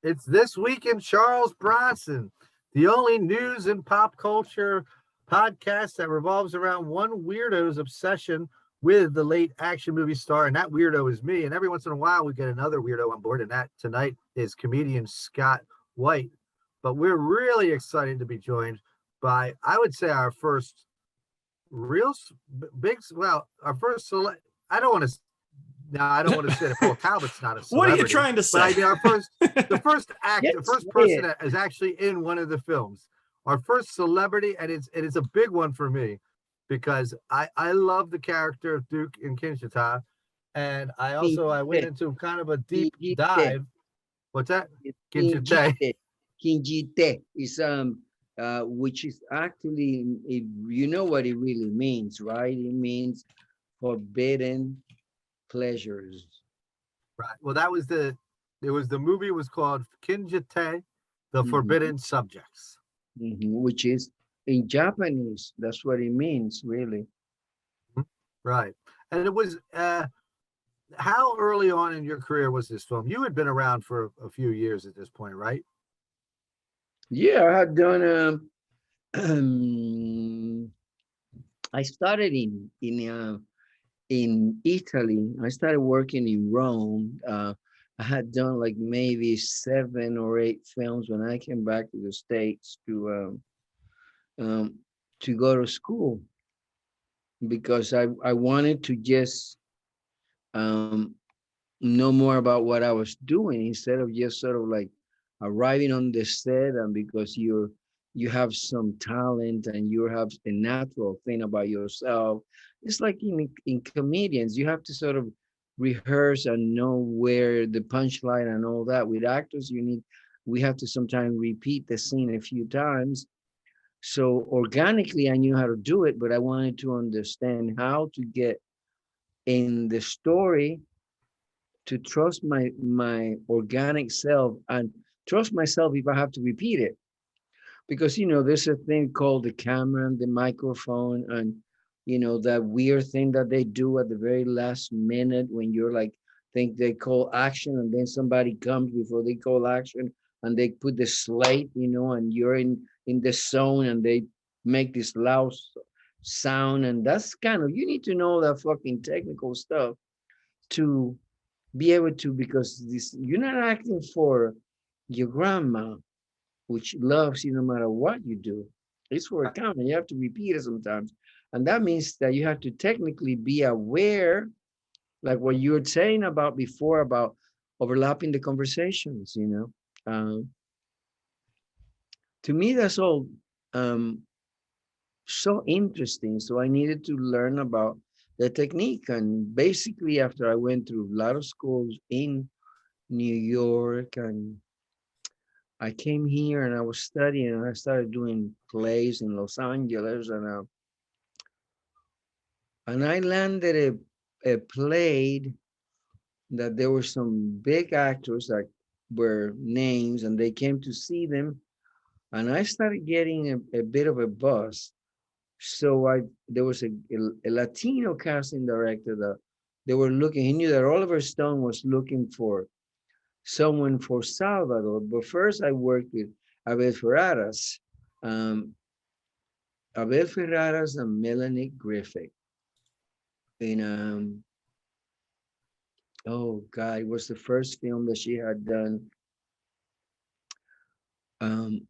It's This Week in Charles Bronson, the only news and pop culture podcast that revolves around one weirdo's obsession with the late action movie star. And that weirdo is me. And every once in a while, we get another weirdo on board. And that tonight is comedian Scott White. But we're really excited to be joined by, I would say, our first real big, well, our first select. I don't want to I don't want to say that Paul Talbot's not a celebrity. What are you trying to say? But I mean, the first act, Yes, the first person that is actually in one of the films, our first celebrity, and it's a big one for me because I love the character of Duke in Kinjite, and I went into kind of a deep dive. What's that? Kinjite. Kinjite is which is actually, you know what it really means, right? It means forbidden pleasures. Right. Well, the movie was called Kinjite, The Forbidden Subjects. Which is in Japanese. That's what it means, really. Right. And it was, how early on in your career was this film? You had been around for a few years at this point, right? Yeah, I had done, I started in Italy. I started working in Rome. I had done like maybe 7 or 8 films when I came back to the States to go to school because I wanted to just know more about what I was doing instead of just sort of like arriving on the set, and because you have some talent and you have a natural thing about yourself. It's like in comedians, you have to sort of rehearse and know where the punchline and all that. With actors, we have to sometimes repeat the scene a few times. So organically, I knew how to do it, but I wanted to understand how to get in the story to trust my organic self and trust myself if I have to repeat it. Because, there's a thing called the camera and the microphone and, that weird thing that they do at the very last minute when you're like, think they call action and then somebody comes before they call action and they put the slate, and you're in the zone and they make this loud sound. And that's you need to know that fucking technical stuff to be able to, because you're not acting for your grandma, which loves you no matter what you do. It's for a camera. You have to repeat it sometimes. And that means that you have to technically be aware, like what you were saying about before, about overlapping the conversations, to me, that's all so interesting. So I needed to learn about the technique. And basically, after I went through a lot of schools in New York, and I came here and I was studying and I started doing plays in Los Angeles, and I landed a play that there were some big actors that were names and they came to see them, and I started getting a bit of a buzz. So there was a Latino casting director that they were looking. He knew that Oliver Stone was looking for someone for Salvador. But first I worked with Abel Ferraras, um, and Melanie Griffith. In oh God, it was the first film that she had done um,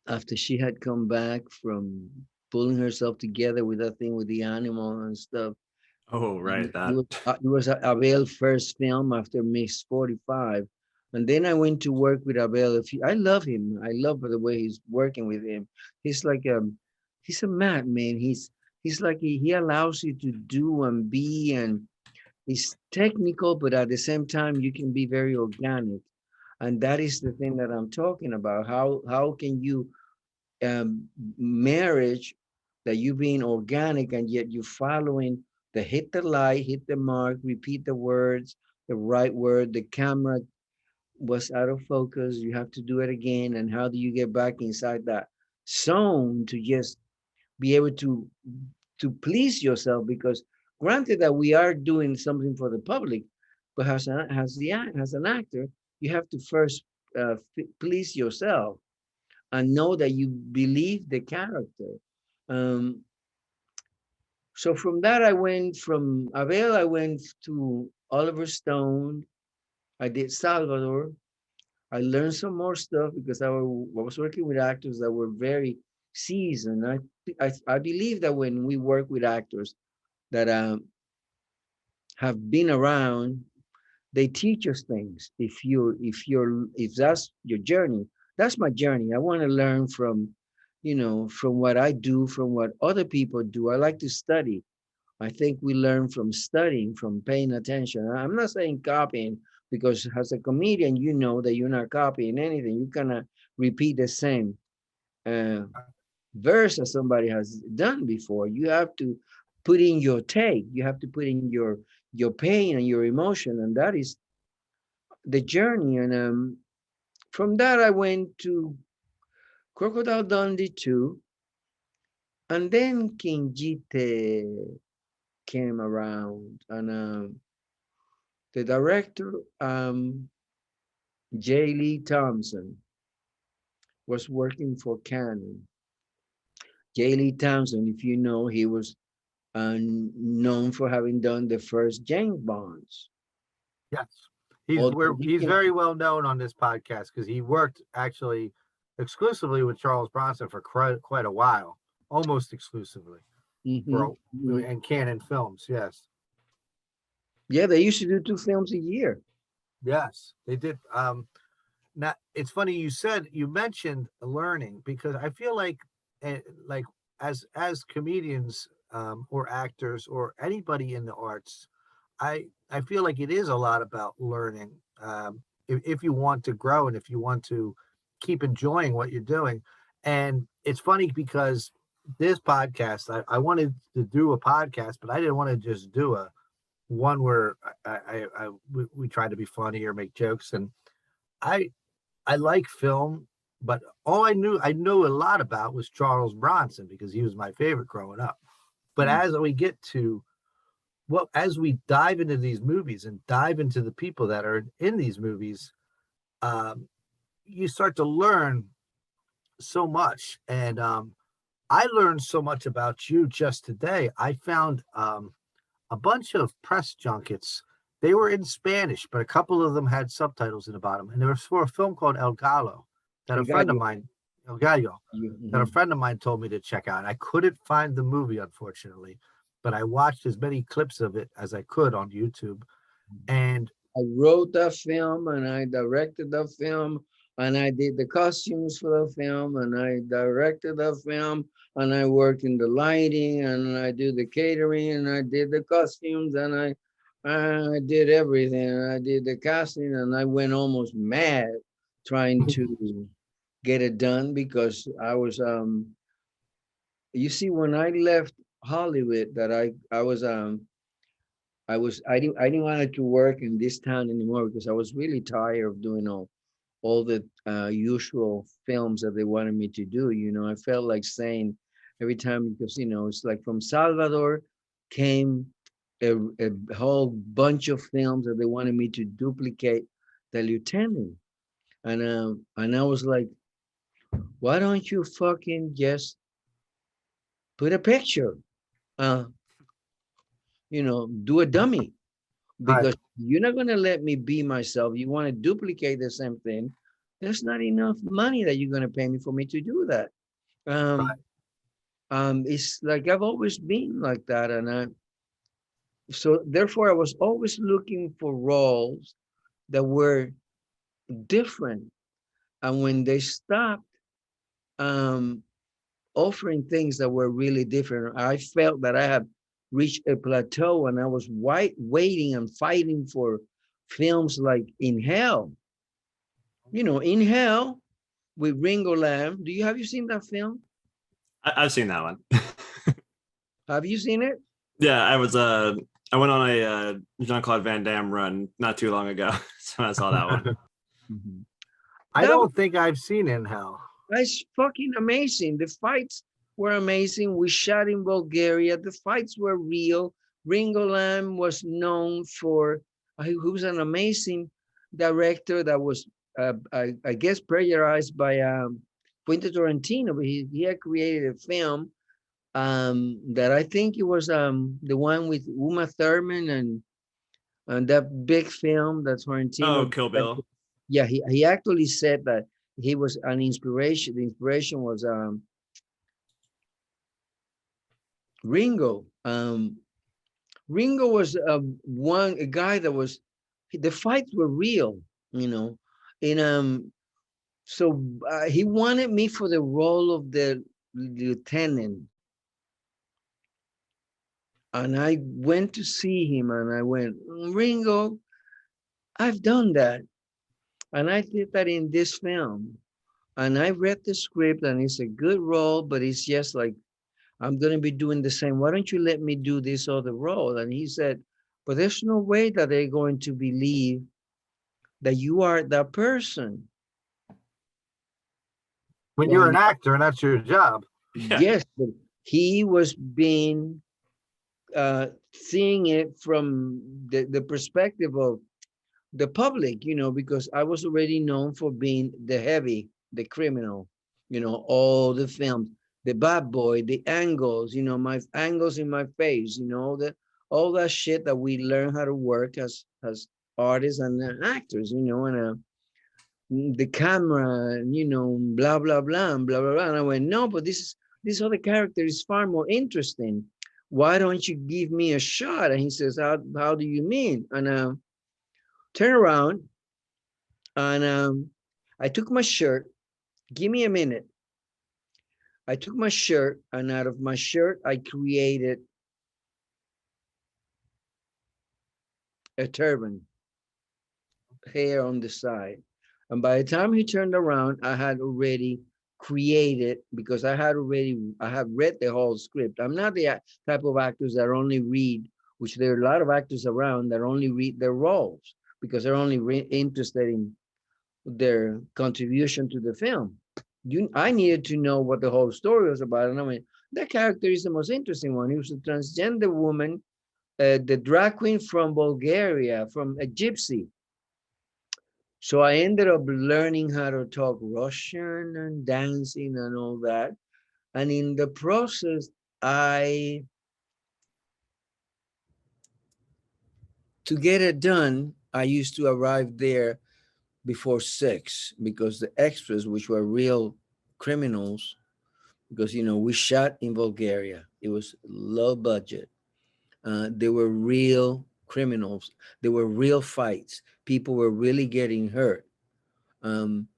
after she had come back from pulling herself together with that thing with the animal and stuff. Oh, right. It was Abel's first film after Mix 45. And then I went to work with Abel. I love him. I love the way he's working with him. He's like he's a madman. He's like he allows you to do and be, and he's technical, but at the same time you can be very organic. And that is the thing that I'm talking about. How can you marriage that you being organic and yet you following the hit the light, hit the mark, repeat the words, the right word, the camera was out of focus, you have to do it again. And how do you get back inside that zone to just be able to please yourself? Because granted that we are doing something for the public, but as an actor, you have to first please yourself and know that you believe the character. Um, so from that, I went from Abel, I went to Oliver Stone. I did Salvador. I learned some more stuff because I was working with actors that were very seasoned. I believe that when we work with actors that have been around, they teach us things. If that's your journey, that's my journey. I want to learn from, from what I do, from what other people do. I like to study. I think we learn from studying, from paying attention. I'm not saying copying, because as a comedian, you know that you're not copying anything. You cannot repeat the same uh, verse that somebody has done before. You have to put in your take. You have to put in your pain and your emotion, and that is the journey. And from that, I went to Crocodile Dundee 2, and then Kinjite came around, and the director, J. Lee Thompson, was working for Canon. J. Lee Thompson, if you know, he was known for having done the first James Bonds. Yes, Although he he's can, very well known on this podcast because he worked actually exclusively with Charles Bronson for quite a while, almost exclusively mhm, for mhm. and Canon Films. Yes, Yeah, they used to do 2 films a year. yes, they did. Now it's funny you mentioned learning because I feel like as comedians or actors or anybody in the arts, I feel like it is a lot about learning. If you want to grow and if you want to keep enjoying what you're doing. And it's funny because this podcast, I wanted to do a podcast, but I didn't want to just do a one where we try to be funny or make jokes. And I I like film, but all I know a lot about was Charles Bronson because he was my favorite growing up. But Mm. as we get to as we dive into these movies and dive into the people that are in these movies, um, you start to learn so much. And I learned so much about you just today. I found a bunch of press junkets. They were in Spanish, but a couple of them had subtitles in the bottom. And there was for a film called El Gallo that a I got friend of you. mine, El Gallo, that a Mhm. friend of mine told me to check out. I couldn't find the movie, unfortunately, but I watched as many clips of it as I could on YouTube. And I wrote that film and I directed the film and I did the costumes for the film and I directed the film and I worked in the lighting and I do the catering and I did the costumes and I did everything. I did the casting and I went almost mad trying to get it done because I was you see when I left Hollywood that I didn't want to work in this town anymore because I was really tired of doing all the usual films that they wanted me to do. I felt like saying every time because it's like from Salvador came a whole bunch of films that they wanted me to duplicate the lieutenant, and I was like, why don't you fucking just put a picture, uh, do a dummy right, because you're not going to let me be myself. You want to duplicate the same thing. There's not enough money that you're going to pay me for me to do that. right, It's like I've always been like that. And so therefore I was always looking for roles that were different. And when they stopped um, offering things that were really different, I felt that I had reached a plateau and I was waiting and fighting for films like In Hell. In Hell with Ringo Lam. Have you seen that film? I've seen that one. Have you seen it? Yeah, I went on a Jean-Claude Van Damme run not too long ago, so I saw that one. Mhm. I That was don't think I've seen In Hell. that's fucking amazing. The fights were amazing. We shot in Bulgaria. The fights were real. Ringo Lam was known for, he was an amazing director that was I guess pressurized by Quentin Tarantino, but he had created a film that I think it was the one with Uma Thurman and that big film that Oh, Tarantino Kill directed. Bill. Yeah, he actually said that he was an inspiration. The inspiration was Ringo. Ringo was a guy that was the fights were real, you know, and so he wanted me for the role of the lieutenant, and I went to see him, and I went, Ringo, I've done that, and I did that in this film, and I read the script, and it's a good role, but it's just like I'm going to be doing the same. Why don't you let me do this other role? And he said, but there's no way that they're going to believe that you are that person. When you're an Well, actor and that's your job. Yeah. yes, but he was being seeing it from the perspective of the public, you know, because I was already known for being the heavy, the criminal, you know, all the films, the bad boy, the angles, you know, my angles in my face, you know, that all that shit that we learn how to work as artists and actors, you know, and the camera, you know, blah blah blah, and blah blah blah. And I went, no, but this other character is far more interesting. Why don't you give me a shot? And he says, how do you mean? And turn around, and I took my shirt. Give me a minute. I took my shirt, and out of my shirt, I created a turban, hair on the side. And by the time he turned around, I had already created, because I had read the whole script. I'm not the type of actors that only read, which there are a lot of actors around that only read their roles because they're only interested in their contribution to the film. I needed to know what the whole story was about. And I mean, that character is the most interesting one. He was a transgender woman, the drag queen from Bulgaria, from a gypsy. So I ended up learning how to talk Russian and dancing and all that. And in the process, to get it done, I used to arrive there before 6 because the extras, which were real criminals, because you know we shot in Bulgaria. It was low budget. They were real criminals. There were real fights. People were really getting hurt. Um,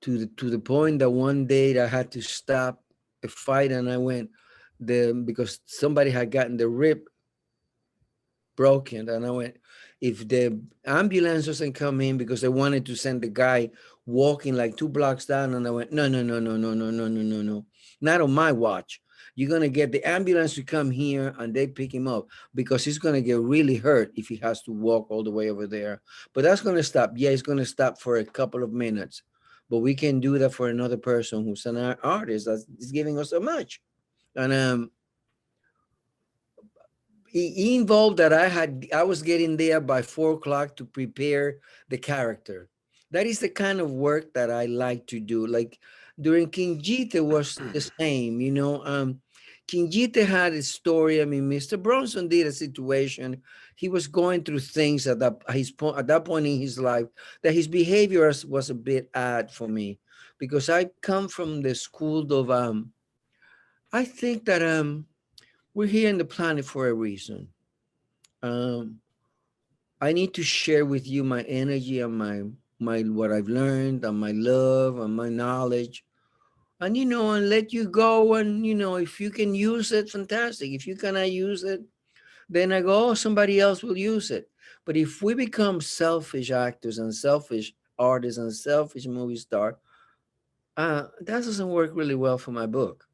to the point that one day I had to stop a fight, and I went because somebody had gotten the rib broken, and I went, if the ambulance doesn't come in, because they wanted to send the guy walking like 2 blocks down, and I went, no, no, no, no, no, no, no, no, no, no, not on my watch. You're gonna get the ambulance to come here and they pick him up, because he's gonna get really hurt if he has to walk all the way over there. But that's gonna stop. Yeah, it's gonna stop for a couple of minutes, but we can do that for another person who's an artist that is giving us so much. And he involved that I was getting there by 4 o'clock to prepare the character. That is the kind of work that I like to do. Like during Kinjite was the same, you know. Kinjite had a story. I mean, Mr. Bronson did a situation. He was going through things at that point in his life that his behavior was a bit odd for me, because I come from the school of I think that we're here in the planet for a reason. um I need to share with you my energy and my what I've learned and my love and my knowledge, and you know, and let you go. And you know, if you can use it, fantastic. If you cannot use it, then I go, oh, somebody else will use it. But if we become selfish actors and selfish artists and selfish movie star, that doesn't work really well for my book.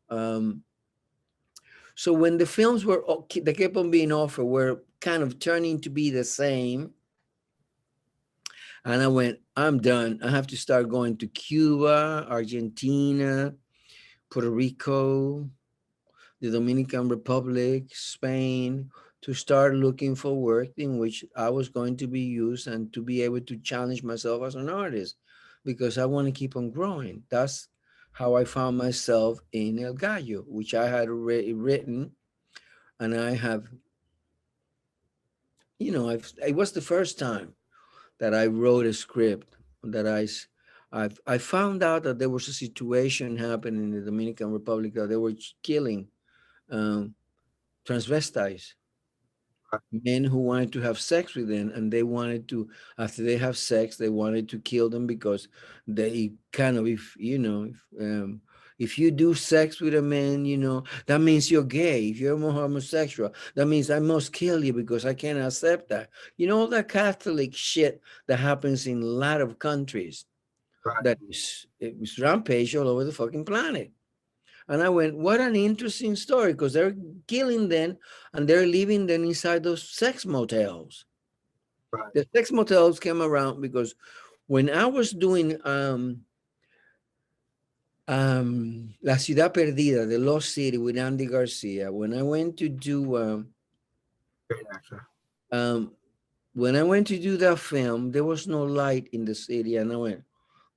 So when the films they kept on being offered, were kind of turning to be the same. And I went, I'm done. I have to start going to Cuba, Argentina, Puerto Rico, the Dominican Republic, Spain, to start looking for work in which I was going to be used and to be able to challenge myself as an artist because I want to keep on growing. That's how I found myself in El Gallo, which I had already written. And I have, it was the first time that I wrote a script that I found out that there was a situation happening in the Dominican Republic that they were killing um, transvestites, men who wanted to have sex with them, and they wanted to, after they have sex, they wanted to kill them because they kind of, if you do sex with a man, that means you're gay. If you're homosexual, that means I must kill you because I can't accept that. All that Catholic shit that happens in a lot of countries. Right. It was rampage all over the fucking planet. And I went, what an interesting story, because they're killing them and they're leaving them inside those sex motels. Right. The sex motels came around because when I was doing La Ciudad Perdida, The Lost City with Andy Garcia, when I went to do Great actor. when I went to do that film, there was no light in the city. And I went,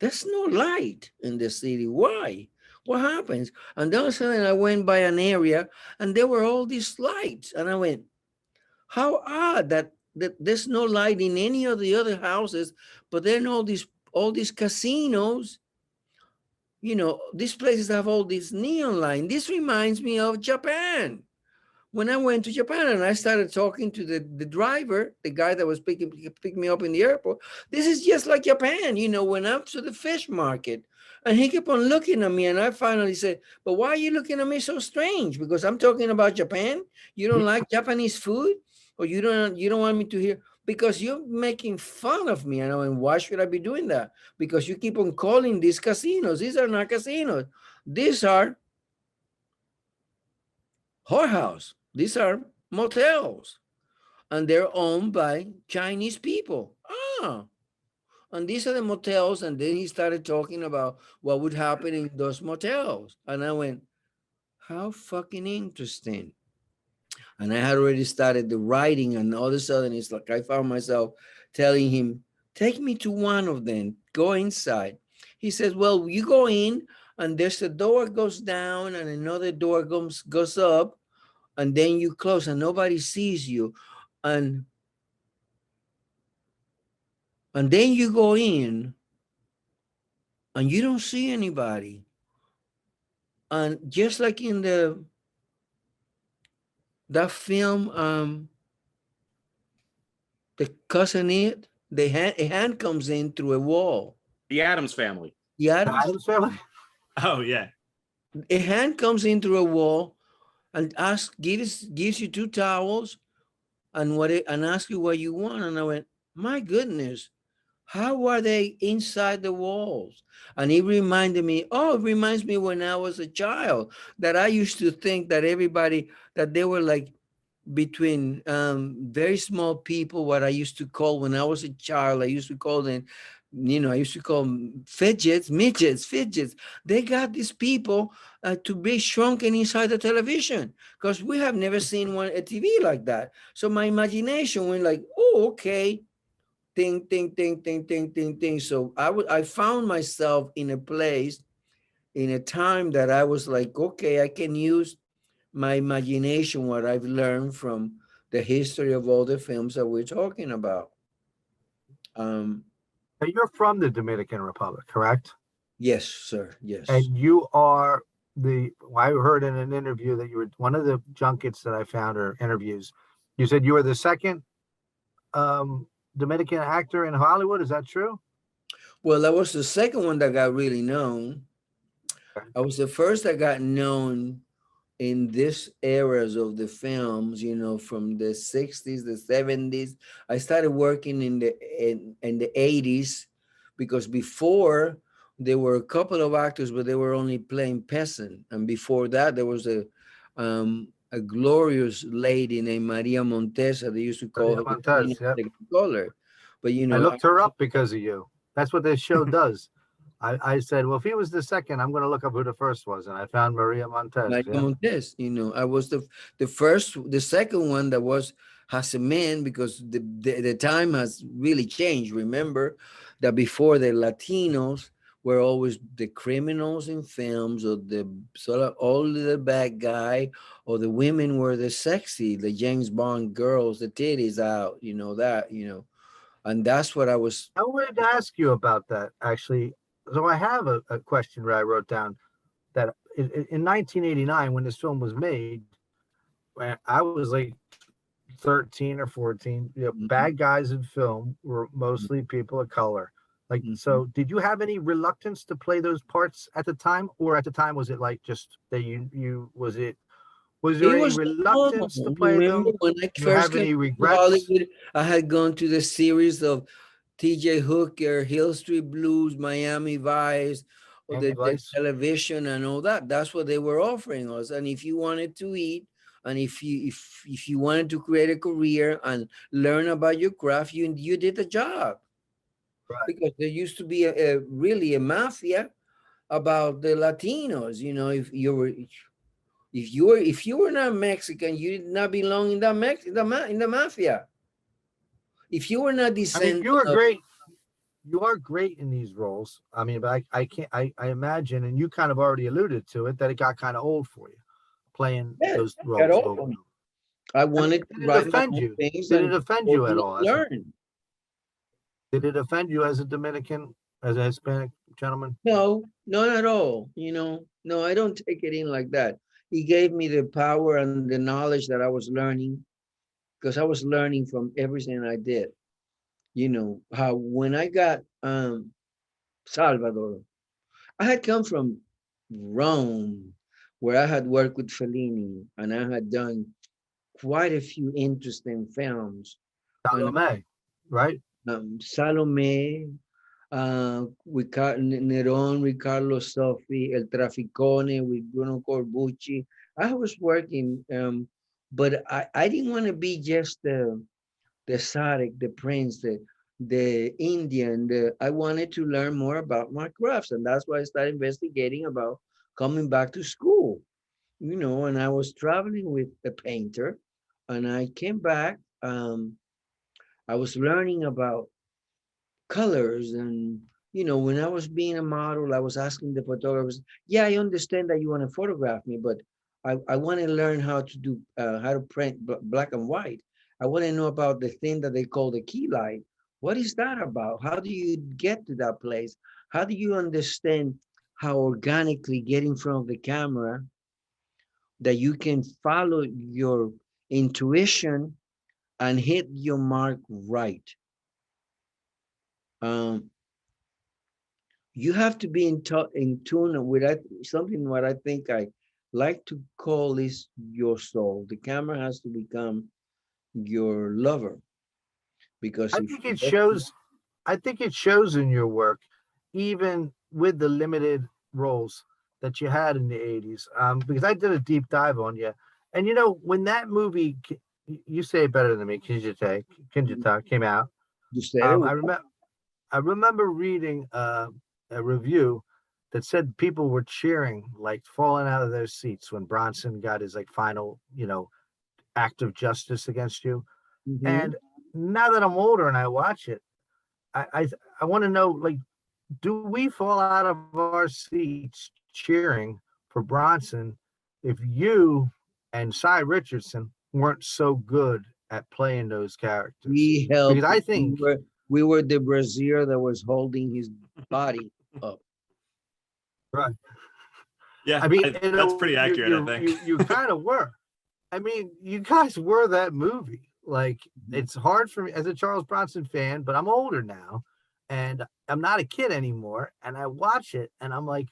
there's no light in the city. Why? What happens? And then all of a sudden I went by an area and there were all these lights. And I went, how odd that there's no light in any of the other houses, but then all these casinos, these places have all these neon lights. This reminds me of Japan. When I went to Japan and I started talking to the driver, the guy that was picking me up in the airport, this is just like Japan, went up to the fish market and he kept on looking at me. And I finally said, but why are you looking at me so strange? Because I'm talking about Japan. You don't like Japanese food, or you don't want me to hear, because you're making fun of me. And I went, why should I be doing that? Because you keep on calling these casinos. These are not casinos. These are whorehouse. These are motels, and they're owned by Chinese people. And these are the motels. And then he started talking about what would happen in those motels. And I went, how fucking interesting. And I had already started the writing, and all of a sudden it's like I found myself telling him, take me to one of them, go inside. He says, well, you go in and there's a door goes down and another door goes up, and then you close and nobody sees you. And then you go in and you don't see anybody. And just like in that film, the cousin it, a hand comes in through a wall. The Addams Family. The Addams Family. Oh yeah. A hand comes in through a wall and gives you 2 towels and ask you what you want. And I went, my goodness, how are they inside the walls? And it reminds me when I was a child, that I used to think that that they were like between very small people, what I used to call, when I was a child, I used to call them, I used to call them midgets. They got these people to be shrunken inside the television, because we have never seen a TV like that. So my imagination went like, oh, okay, ting, ting, ting, ting, ting, ting, ting. So I found myself in a place, in a time that I was like, okay, I can use my imagination, what I've learned from the history of all the films that we're talking about. Now, you're from the Dominican Republic, correct? Yes, sir. Yes. And you are I heard in an interview that you were one of the junkets that I found, or interviews. You said you were the second Dominican actor in Hollywood. Is that true? Well, that was the second one that got really known. Okay. I was the first that got known in this eras of the films, from the 60s, the 70s. I started working in the 80s, because before there were a couple of actors, but they were only playing peasant. And before that, there was a glorious lady named Maria Montesa. They used to call her Montez, yep. color. But I looked her up because of you. That's what this show does. I said, well, if he was the second, I'm going to look up who the first was, and I found Maria Montez. Like Yeah. Montes, I was the second one that was has a man, because the time has really changed. Remember that before, the Latinos were always the criminals in films, or the sort of all the bad guy, or the women were the sexy, the James Bond girls, the titties out, and that's what I was. I wanted to ask you about that, actually. So I have a question that I wrote down that in 1989, when this film was made, when I was like 13 or 14, Mhm, bad guys in film were mostly people of color. Like, mhm. so did you have any reluctance to play those parts at the time? Or at the time, was it like just that was there It any was normal. reluctance to play Remember them? when I You first have came any to regrets? Hollywood, I had gone to the series of TJ Hooker, Hill Street Blues, Miami Vice, or Any the advice? television and all that. That's what they were offering us. And if you wanted to eat, and if you wanted to create a career and learn about your craft, you did the job. Right. Because there used to be really a mafia about the Latinos. If you were not Mexican, you did not belong in in the mafia. If you were not I mean, descendant you are of, great. You are great in these roles. I mean, but I can't, I imagine, and you kind of already alluded to it, that it got kind of old for you playing yes, those at roles over all. and over. I I mean, wanted to did it write my offend own you? things Did it and offend you at hopefully all? learn. Did it offend you as a Dominican, as a Hispanic gentleman? No, not at all. No, I don't take it in like that. He gave me the power and the knowledge that I was learning, because I was learning from everything I did. How when I got Salvador, I had come from Rome, where I had worked with Fellini, and I had done quite a few interesting films. And Salome, right? Salome, with Neron, with Carlos Sofi, El Traficone, with Bruno Corbucci. I was working, but I didn't want to be just the Sarek, the Prince, the Indian. I wanted to learn more about my crafts, and that's why I started investigating about coming back to school. And I was traveling with a painter, and I came back. I was learning about colors, and when I was being a model, I was asking the photographers, yeah, I understand that you want to photograph me, but I want to learn how to print black and white. I want to know about the thing that they call the key light. What is that about? How do you get to that place? How do you understand how organically get in front of the camera, that you can follow your intuition and hit your mark right? um, you have to be in tune with something what I think I like to call is your soul. The camera has to become your lover, because I if think it shows. I think it shows in your work, even with the limited roles that you had in the '80s. Because I did a deep dive on you, and when that movie, you say it better than me, Kinjite came out. you said it, I remember. I remember reading a review that said people were cheering, like falling out of their seats when Bronson got his like final, act of justice against you. mhm. And now that I'm older and I watch it, I I, I want to know, like, do we fall out of our seats cheering for Bronson if you and Cy Richardson weren't so good at playing those characters? We Because helped. I We think, were we were the brazier that was holding his body up. right. Yeah, I mean, that's pretty accurate, I think. you kind of were. I mean, you guys were that movie. Like, Mhm. it's hard for me as a Charles Bronson fan, but I'm older now, and I'm not a kid anymore. And I watch it, and I'm like,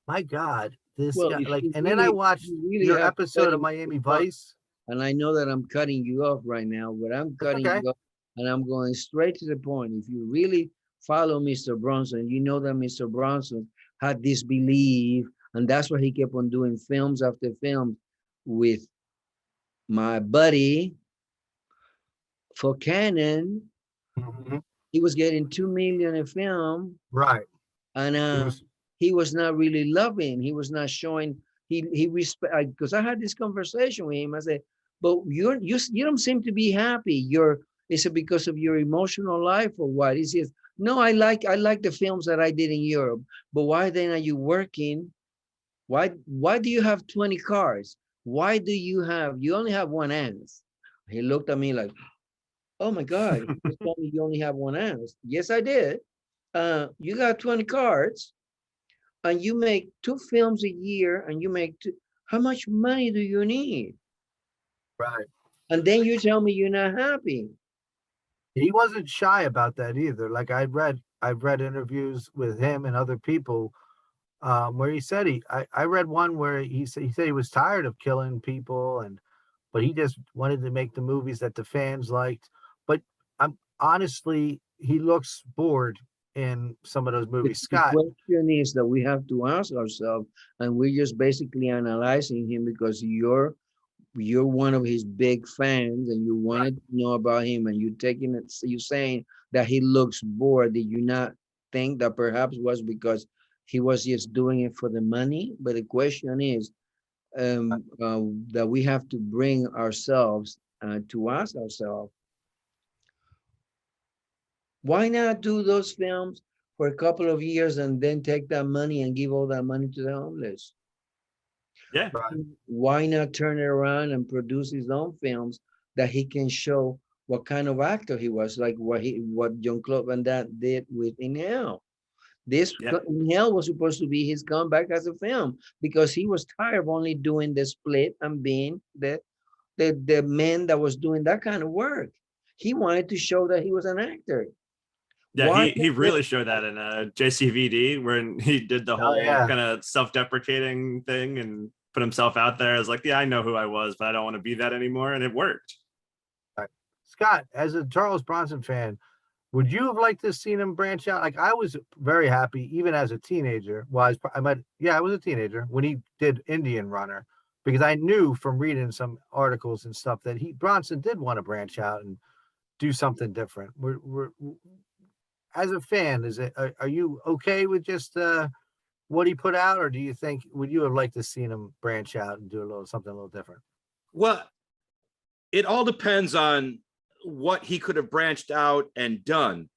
my God, this Well, guy. Like, and then I if watched you really your have to episode of study Miami Mr. Vice. and I know that I'm cutting you off right now, but I'm That's cutting okay. you off and I'm going straight to the point. If you really follow Mr. Bronson, you know that Mr. Bronson had this belief, and that's why he kept on doing films after film with my buddy for Canon. Mhm. He was getting 2 million a film, Right. and he was not really loving. He was not showing. He respect, because I had this conversation with him. I said, "But you don't seem to be happy. Is it because of your emotional life or what?" He says, "No, I like the films that I did in Europe. But why then are you working? Why do you have 20 cars? Why do you only have one ass?" He looked at me like, "Oh my God, you just told me you only have one ass." Yes, I did. You got 20 cars and you make 2 films a year and you make how much money do you need? Right. And then you tell me you're not happy. He wasn't shy about that either. Like I've read interviews with him and other people where he said I read one where he said he was tired of killing people but he just wanted to make the movies that the fans liked. But I'm honestly, he looks bored in some of those The, movies. the Scott, question is that we have to ask ourselves, and we're just basically analyzing him because you're one of his big fans and you wanted to know about him, and you're taking it, you're saying that he looks bored. Did you not think that perhaps was because he was just doing it for the money? But the question is that we have to bring ourselves to ask ourselves, why not do those films for a couple of years and then take that money and give all that money to the homeless? Yeah. right. Why not turn it around and produce his own films that he can show what kind of actor he was, like what Jean-Claude Van Damme did with In Hell. This Yeah. In Hell was supposed to be his comeback as a film because he was tired of only doing the Split and being the man that was doing that kind of work. He wanted to show that he was an actor. Yeah, Why? he really showed that in JCVD when he did the Oh whole yeah. kind of self-deprecating thing and put himself out there as like, yeah, I know who I was, but I don't want to be that anymore, and it worked. Right. Scott, as a Charles Bronson fan, would you have liked to seen him branch out? Like I was very happy, even as a teenager. Well, I was a teenager when he did Indian Runner, because I knew from reading some articles and stuff that Bronson did want to branch out and do something different. As a fan, are you okay with just what he put out, or do you think would you have liked to seen him branch out and do something a little different? Well, it all depends on what he could have branched out and done.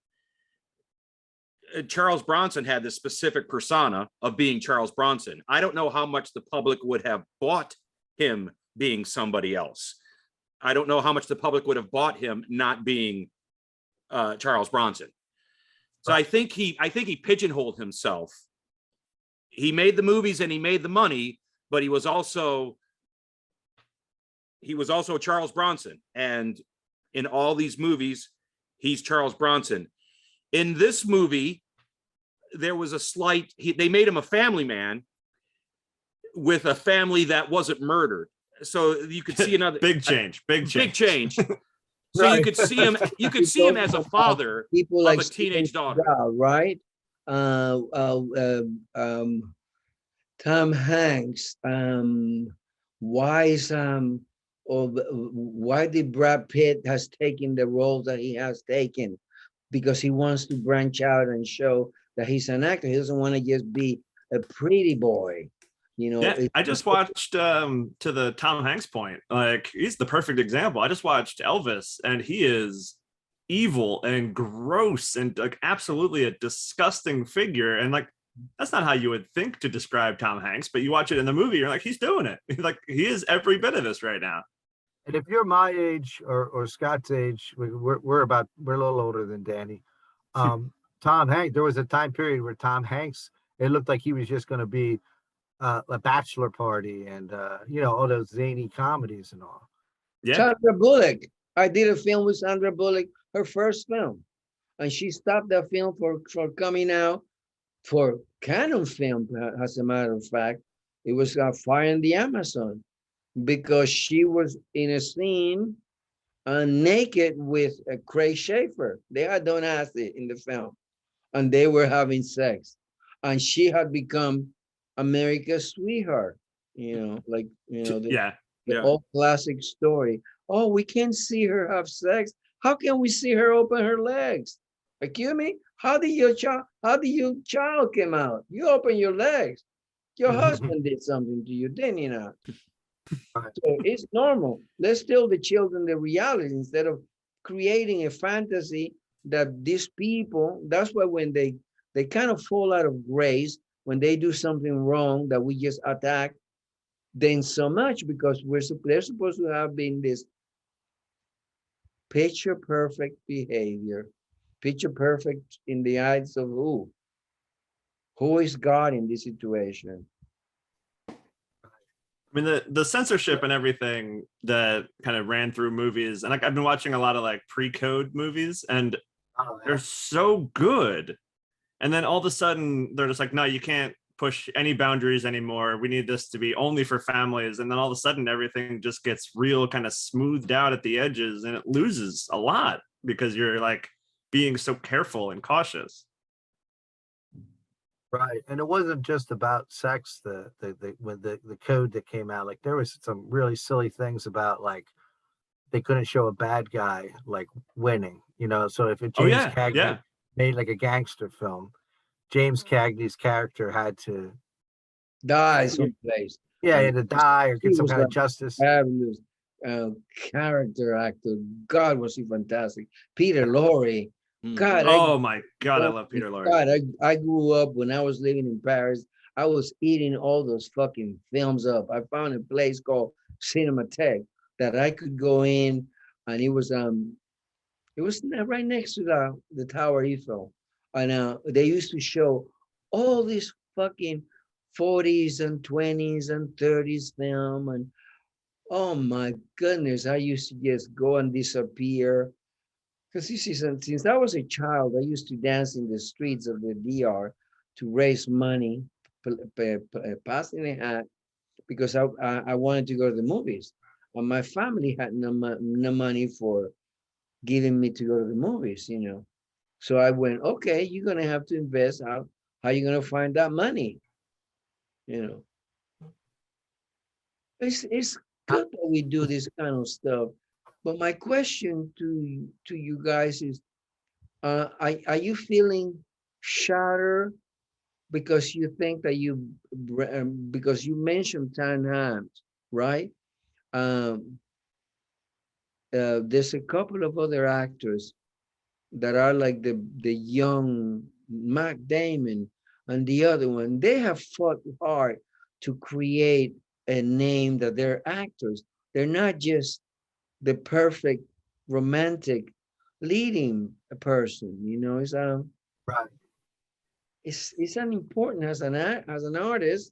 Charles Bronson had this specific persona of being Charles Bronson. I don't know how much the public would have bought him being somebody else. I don't know how much the public would have bought him not being Charles Bronson. So I think he pigeonholed himself. He made the movies and he made the money, but he was also Charles Bronson. And in all these movies, he's Charles Bronson. In this movie, there was a slight, they made him a family man with a family that wasn't murdered. So you could see another big change. So right. you could see him as a father people of like a teenage daughter. Right? Tom Hanks. Why did Brad Pitt has taken the roles that he has taken? Because he wants to branch out and show that he's an actor. He doesn't want to just be a pretty boy. Yeah, I just watched to the Tom Hanks point, like he's the perfect example. I just watched Elvis and he is evil and gross and like absolutely a disgusting figure. And like, that's not how you would think to describe Tom Hanks, but you watch it in the movie, you're like, he's doing it. Like he is every bit of this right now. And if you're my age or Scott's age, we're a little older than Danny. Tom Hanks, there was a time period where Tom Hanks, it looked like he was just going to be a bachelor party and all those zany comedies and all. Yeah. Sandra Bullock. I did a film with Sandra Bullock, her first film, and she stopped that film for coming out for Canon Film. As a matter of fact, it was Fire in the Amazon, because she was in a scene naked with Craig Schaefer. They had done acid in the film, and they were having sex, and she had become America's sweetheart, the old classic story. Oh, we can't see her have sex. How can we see her open her legs? Excuse me? How did your child came out? You open your legs. Your husband did something to you, didn't he not? Right. So it's normal. Let's tell the children the reality instead of creating a fantasy that these people, that's why when they kind of fall out of grace, when they do something wrong that we just attack, then so much because they're supposed to have been this picture perfect behavior, picture perfect in the eyes of who? Who is God in this situation? I mean, the censorship and everything that kind of ran through movies, and like I've been watching a lot of like pre-code movies, and Oh, they're so good. And then all of a sudden, they're just like, no, you can't push any boundaries anymore. We need this to be only for families. And then all of a sudden, everything just gets real kind of smoothed out at the edges, and it loses a lot because you're like being so careful and cautious. right. And it wasn't just about sex, when the code that came out, like there was some really silly things about like they couldn't show a bad guy like winning, So if Oh James yeah, Cagney yeah. made like a gangster film, James Cagney's character had to, Die yeah, someplace. he had to die or He get some was kind a of justice. fabulous character actor. God, was he fantastic. Peter Lorre. God, Oh my God, I love Peter Lorre. God, I grew up when I was living in Paris. I was eating all those fucking films up. I found a place called Cinematheque that I could go in, and it was right next to the Tower Eiffel, and they used to show all these fucking 40s and 20s and 30s film, and oh my goodness, I used to just go and disappear. Because you see, since I was a child, I used to dance in the streets of the DR to raise money, passing a hat, because I wanted to go to the movies. And my family had no money for giving me to go to the movies. So I went, okay, you're going to have to invest. How are you going to find that money? You know, it's good that we do this kind of stuff. But my question to you guys is, are you feeling shattered because you think that because you mentioned Tan Hams, right? Um, there's a couple of other actors that are like the young Mac Damon and the other one. They have fought hard to create a name that they're actors. They're not just the perfect romantic leading a person. Right. It's an important as an artist.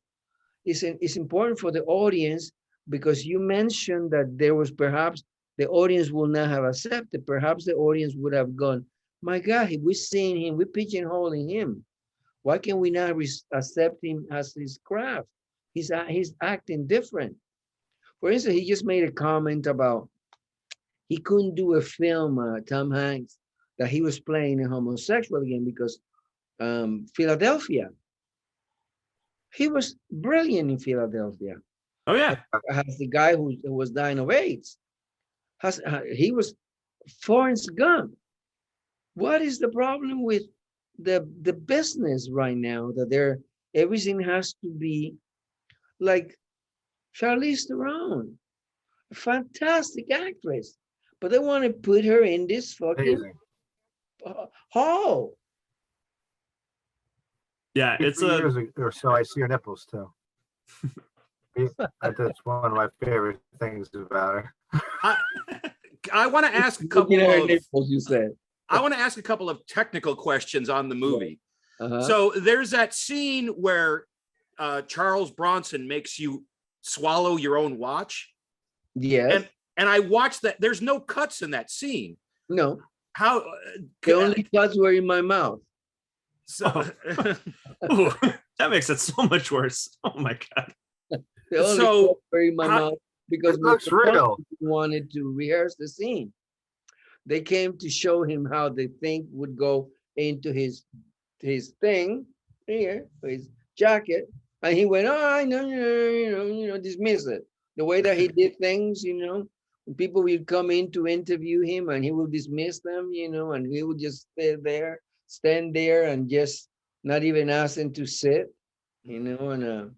It's important for the audience because you mentioned that there was perhaps the audience will not have accepted. Perhaps the audience would have gone, my God, we're seeing him, we're pigeonholing him. Why can we not accept him as his craft? He's acting different. For instance, he just made a comment about he couldn't do a film, Tom Hanks, that he was playing a homosexual again because Philadelphia. He was brilliant in Philadelphia. Oh yeah. Has the guy who was dying of AIDS. He was Forrest Gump. What is the problem with the business right now that everything has to be like Charlize Theron, a fantastic actress, but they want to put her in this fucking hall. Yeah, Every it's 3 a years or so, I see her nipples too. That's one of my favorite things about her. I want to ask a couple Looking at her of nipples, you said. I want to ask a couple of technical questions on the movie. Uh-huh. So there's that scene where Charles Bronson makes you swallow your own watch. Yes. And I watched that. There's no cuts in that scene. No. How The only cuts were in my mouth. so Ooh, that makes it so much worse. Oh my God. The only So, cuts were in my how- mouth because It looks Mr. real. Bronson wanted to rehearse the scene. They came to show him how the thing would go into his thing here, his jacket, and he went, "Oh, I know, dismiss it." The way that he did things, People will come in to interview him and he will dismiss them, and he will just stand there and just not even ask them to sit, and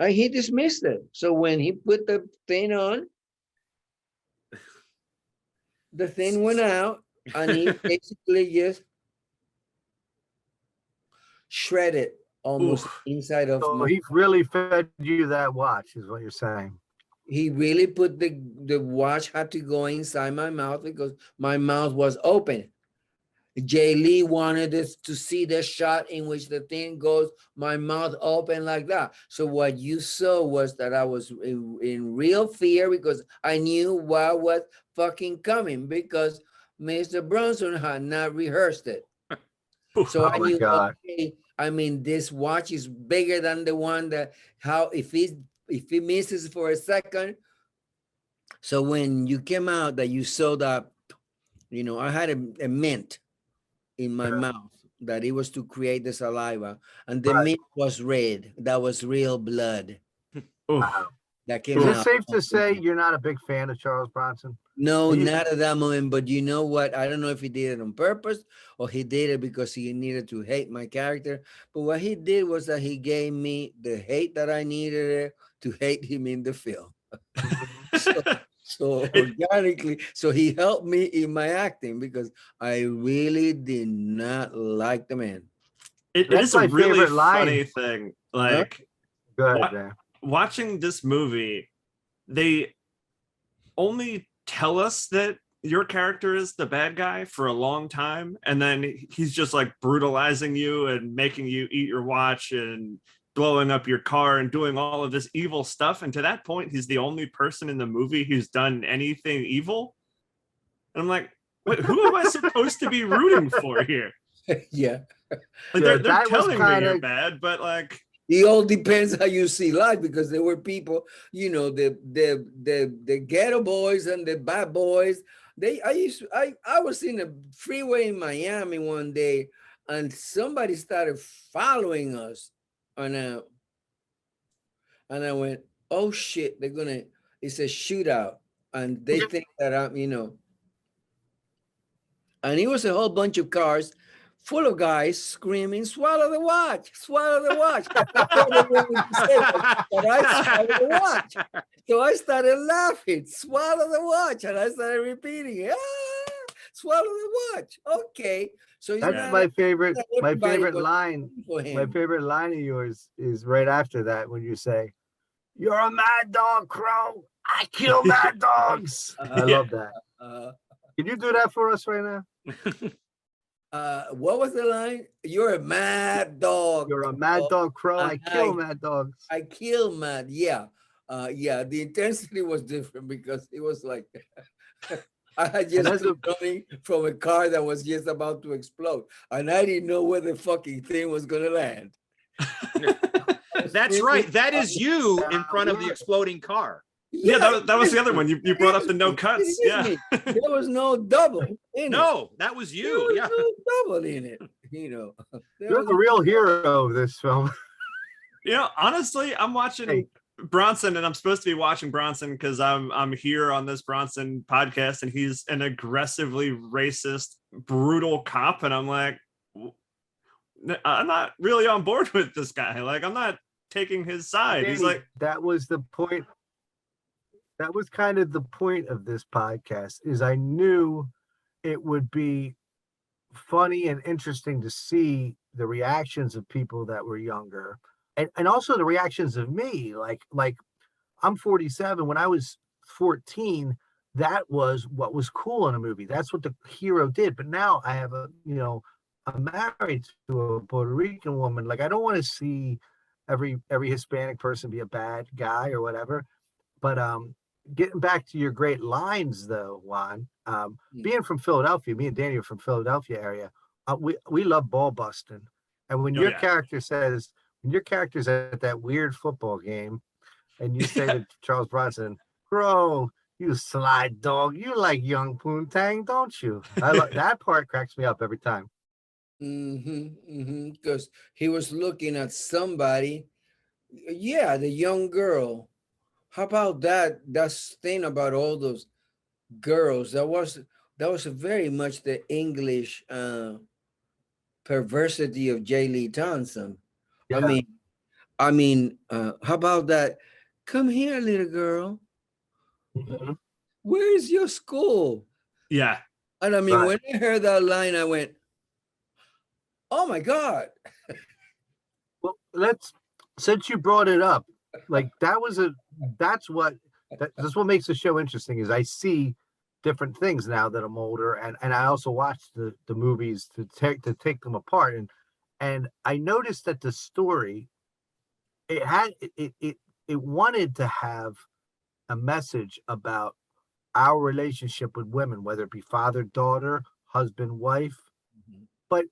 he dismissed it. So when he put the thing on, the thing went out and he basically just shredded almost Oof. inside of So my. he really fed you that watch, is what you're saying. He really put the watch had to go inside my mouth because my mouth was open. Jay Lee wanted us to see the shot in which the thing goes, my mouth open like that. So what you saw was that I was in real fear because I knew what was fucking coming because Mr. Bronson had not rehearsed it. So Oh I my knew, God. okay, I mean, this watch is bigger than the one that if he misses for a second. So when you came out that you saw that, I had a mint in my mouth that it was to create the saliva, and the Right. mint was red. That was real blood Oof. Wow. that came Is it out. safe to say you're not a big fan of Charles Bronson? No, You- not at that moment. But you know what? I don't know if he did it on purpose or he did it because he needed to hate my character. But what he did was that he gave me the hate that I needed to hate him in the film. So, so organically, so he helped me in my acting because I really did not like the man. It That's is a my really favorite line. funny thing. Huh? Like Go ahead, what, man. watching this movie, they only tell us that your character is the bad guy for a long time, and then he's just like brutalizing you and making you eat your watch and blowing up your car and doing all of this evil stuff. And to that point, he's the only person in the movie who's done anything evil. And I'm like, wait, who am I supposed to be rooting for here? Yeah. Like Yeah, they're that was telling me kinda- you're bad, but like It all depends how you see life because there were people, the ghetto boys and the bad boys. I was in a freeway in Miami one day and somebody started following us and I went, oh shit, it's a shootout and they think that and it was a whole bunch of cars full of guys screaming, swallow the watch, swallow the watch. All they wanted to say was, but I swallowed the watch. So I started laughing, swallow the watch. And I started repeating, swallow the watch. Okay. So it's That's not my favorite. not My everybody favorite was line. for My him. favorite line of yours is right after that when you say, "You're a mad dog, Crow. I kill mad dogs." I Yeah. love that. Uh, Can you do that for us right now? what was the line? You're a mad dog. You're a mad dog, Crow. I kill I mad dogs. I kill mad. Yeah. Yeah. The intensity was different because it was like I had just as been running from a car that was just about to explode. And I didn't know where the fucking thing was gonna land. That's right. That is you in front of the exploding car. yeah, that was the other one. You brought up the no cuts. Yeah. There was no double in it. No, that was There you. was Yeah. no double in it. There You're was the real hero of this film. Honestly, I'm watching Hey. Bronson, and I'm supposed to be watching Bronson because I'm here on this Bronson podcast, and he's an aggressively racist, brutal cop, and I'm like, I'm not really on board with this guy. Like, I'm not taking his side. He's Danny, like, that was the point. That was kind of the point of this podcast. Is I knew it would be funny and interesting to see the reactions of people that were younger, and also the reactions of me. Like I'm 47. When I was 14, that was what was cool in a movie. That's what the hero did. But now I have I'm married to a Puerto Rican woman. Like, I don't want to see every Hispanic person be a bad guy or whatever. But getting back to your great lines though, Juan, being from Philadelphia, me and Danny are from Philadelphia area. We love ball busting. And when Oh, your yeah. character says, when your character's at that weird football game and you say to Charles Bronson, "Bro, you slide dog, you like young Poontang, don't you?" I love that part. Cracks me up every time. Because he was looking at somebody, yeah, the young girl How about that? That's thing about all those girls. That was very much the English perversity of J. Lee Thompson. I Yeah. mean, how about that? Come here, little girl. Mhm. Where is your school? Yeah. And I mean, Right. when I heard that line, I went, "Oh my God!" Well, since you brought it up, like that's what makes the show interesting is I see different things now that I'm older, and I also watch the movies to take them apart, and I noticed that the story it had it wanted to have a message about our relationship with women, whether it be father daughter, husband wife. But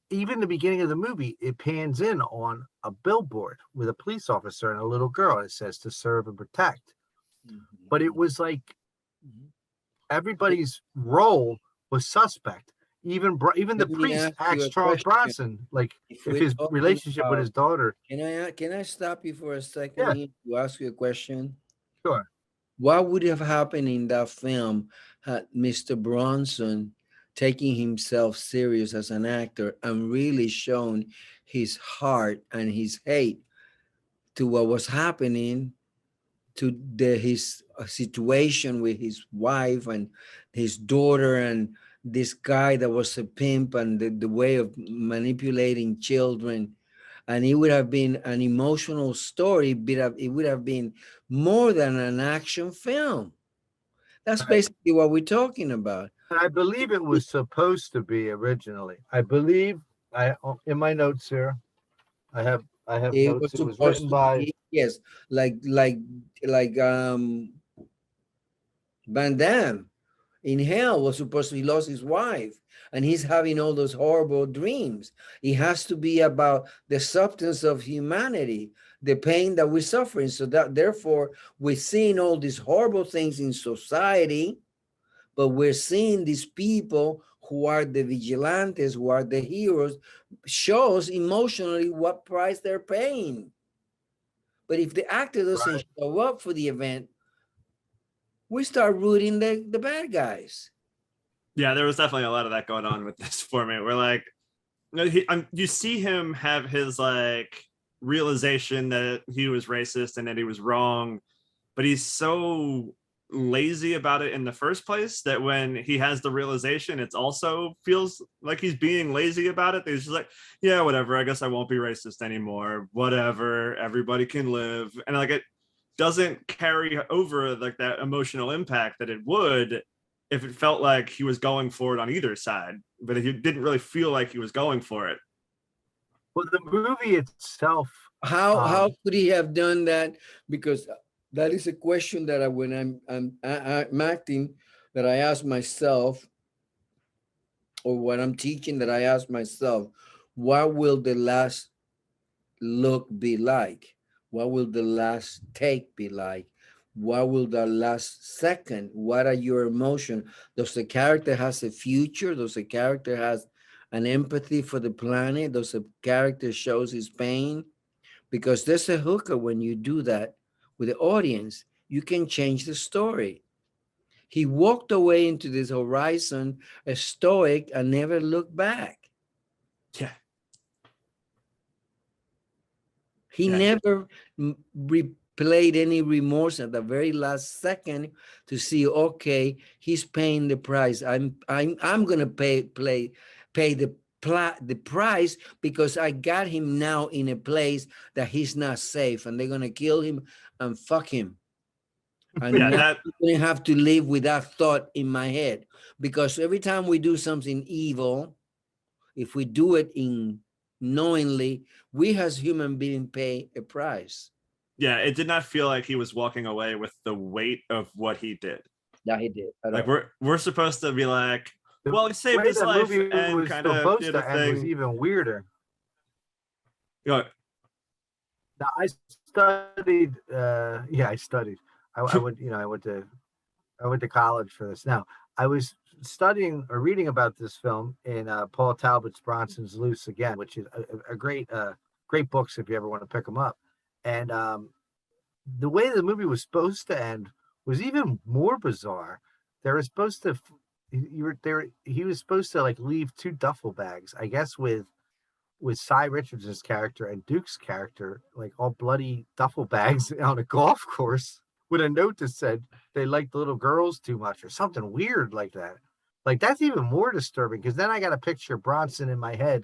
even the beginning of the movie, it pans in on a billboard with a police officer and a little girl. And it says to serve and protect. But it was like everybody's role was suspect. Even the Let me priest ask you asks a Charles question. Bronson like If if we're his talking relationship with about, his daughter. can I stop you for a second Yeah, here to ask you a question? sure. What would have happened in that film had Mr. Bronson taking himself serious as an actor and really shown his heart and his hate to what was happening to his situation with his wife and his daughter and this guy that was a pimp and the way of manipulating children, and it would have been an emotional story, but it would have been more than an action film. That's Right. basically what we're talking about. And I believe it was supposed to be originally. I believe I in my notes here. I have It was notes. It was supposed written to by be, yes, like Van Damme in hell was supposed to, he lost his wife and he's having all those horrible dreams. It has to be about the substance of humanity, the pain that we're suffering. So that therefore we're seeing all these horrible things in society, but we're seeing these people who are the vigilantes, who are the heroes, shows emotionally what price they're paying. But if the actor doesn't right. show up for the event, we start rooting the bad guys. Yeah, there was definitely a lot of that going on with this for me. We're like, you see him have his like realization that he was racist and that he was wrong, but he's so lazy about it in the first place that when he has the realization, it's also feels like he's being lazy about it. He's just like, yeah, whatever. I guess I won't be racist anymore. Whatever. Everybody can live, and like it doesn't carry over like that emotional impact that it would if it felt like he was going for it on either side, but he didn't really feel like he was going for it. Well, the movie itself. How Um, could he have done that? Because that is a question that when I'm acting, that I ask myself, or when I'm teaching, that I ask myself, what will the last look be like? What will the last take be like? What will the last second? What are your emotions? Does the character has a future? Does the character has an empathy for the planet? Does the character shows his pain? Because there's a hooker when you do that with the audience. You can change the story. He walked away into this horizon, a stoic, and never looked back. Yeah. He Yeah. never replayed any remorse at the very last second to see, okay, he's paying the price. I'm gonna pay the price because I got him now in a place that he's not safe, and they're gonna kill him and fuck him. And Yeah, now that I'm gonna have to live with that thought in my head, because every time we do something evil, if we do it in knowingly, we as human beings pay a price. yeah, it did not feel like he was walking away with the weight of what he did. That he did at Like all. we're supposed to be like, the well, he saved way his that life movie and was kind of supposed did a to end was thing. even weirder. You know, Now, I studied. Yeah, I studied. I went. I went to college for this. Now, I was studying or reading about this film in Paul Talbot's Bronson's Loose Again, which is a great books if you ever want to pick them up. And the way the movie was supposed to end was even more bizarre. They were supposed to, you were there. He was supposed to like leave two duffel bags, I guess, with Cy Richardson's character and Duke's character, like all bloody duffel bags on a golf course with a note that said they liked the little girls too much or something weird like that. Like that's even more disturbing because then I got a picture of Bronson in my head,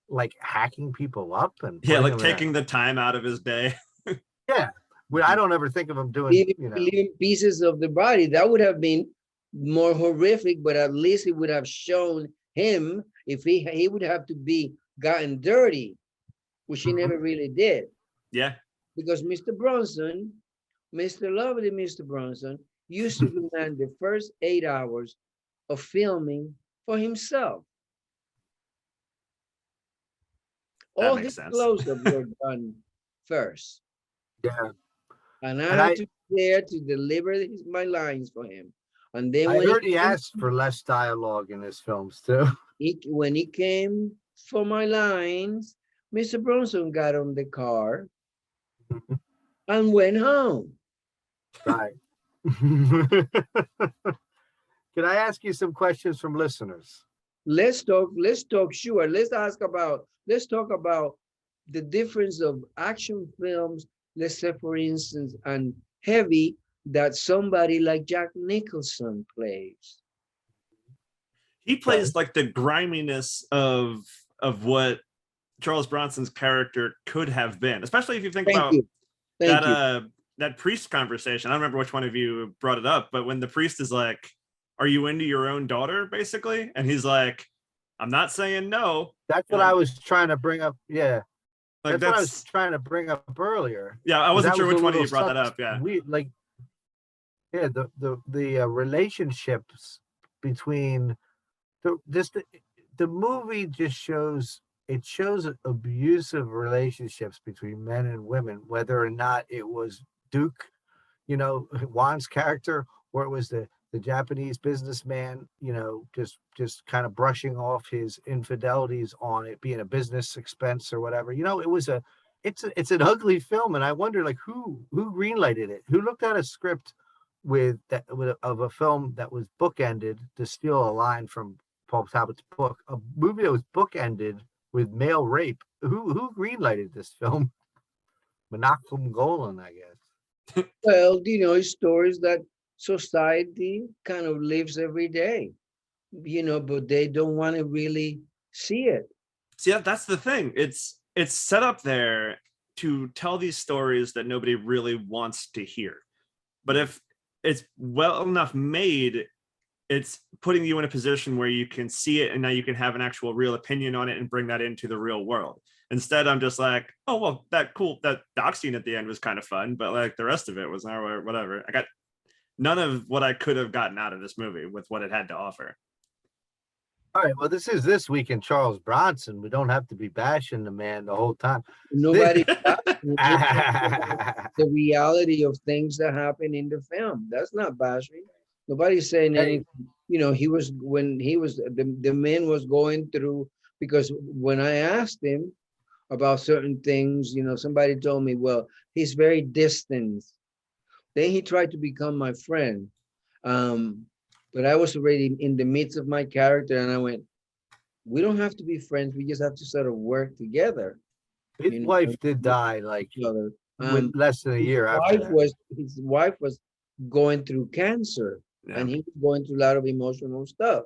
like hacking people up and Yeah, putting like them taking the time out of his day. yeah. Well, I don't ever think of him doing, Leaving pieces of the body. That would have been more horrific, but at least it would have shown him if he would have to be gotten dirty, which he never really did. Yeah. Because Mr. Bronson, Mr. Lovely Mr. Bronson, used to demand the first 8 hours of filming for himself. All makes these sense. close-ups were done first. Yeah. And I had to be there to deliver my lines for him. And then I heard he asked for less dialogue in his films too. When he came for my lines, Mr. Bronson got on the car and went home. Right. Can I ask you some questions from listeners? Let's talk, sure. Let's talk about the difference of action films, let's say for instance, and heavy that somebody like Jack Nicholson plays. He plays like the griminess of what Charles Bronson's character could have been, especially if you think about that priest conversation. I don't remember which one of you brought it up, but when the priest is like, "Are you into your own daughter?" basically, and he's like, "I'm not saying no." That's what I was trying to bring up. Yeah. Like that's what I was trying to bring up earlier. Yeah, I wasn't sure which one of you brought that up. Yeah. The relationships between the movie just shows abusive relationships between men and women, whether or not it was Duke, Juan's character, or it was the Japanese businessman, just kind of brushing off his infidelities on it being a business expense or whatever. It's an ugly film, and I wonder like who greenlighted it, who looked at a script of a film that was bookended, to steal a line from Paul Talbot's book, a movie that was bookended with male rape. Who greenlighted this film? Menachem Golan, I guess. Well, stories that society kind of lives every day, but they don't want to really see it. See, that's the thing. It's set up there to tell these stories that nobody really wants to hear. But if it's well enough made, it's putting you in a position where you can see it and now you can have an actual real opinion on it and bring that into the real world. Instead, I'm just like, oh, well, that doc scene at the end was kind of fun, but like the rest of it was whatever. I got none of what I could have gotten out of this movie with what it had to offer. All right, well, this is This Week in Charles Bronson. We don't have to be bashing the man the whole time. Nobody the reality of things that happen in the film. That's not bashing. Nobody's saying anything. The man was going through, because when I asked him about certain things, somebody told me, well, he's very distant. Then he tried to become my friend. But I was already in the midst of my character, and I went, we don't have to be friends. We just have to sort of work together. His wife did die with less than a year after that. His wife was going through cancer, and he was going through a lot of emotional stuff.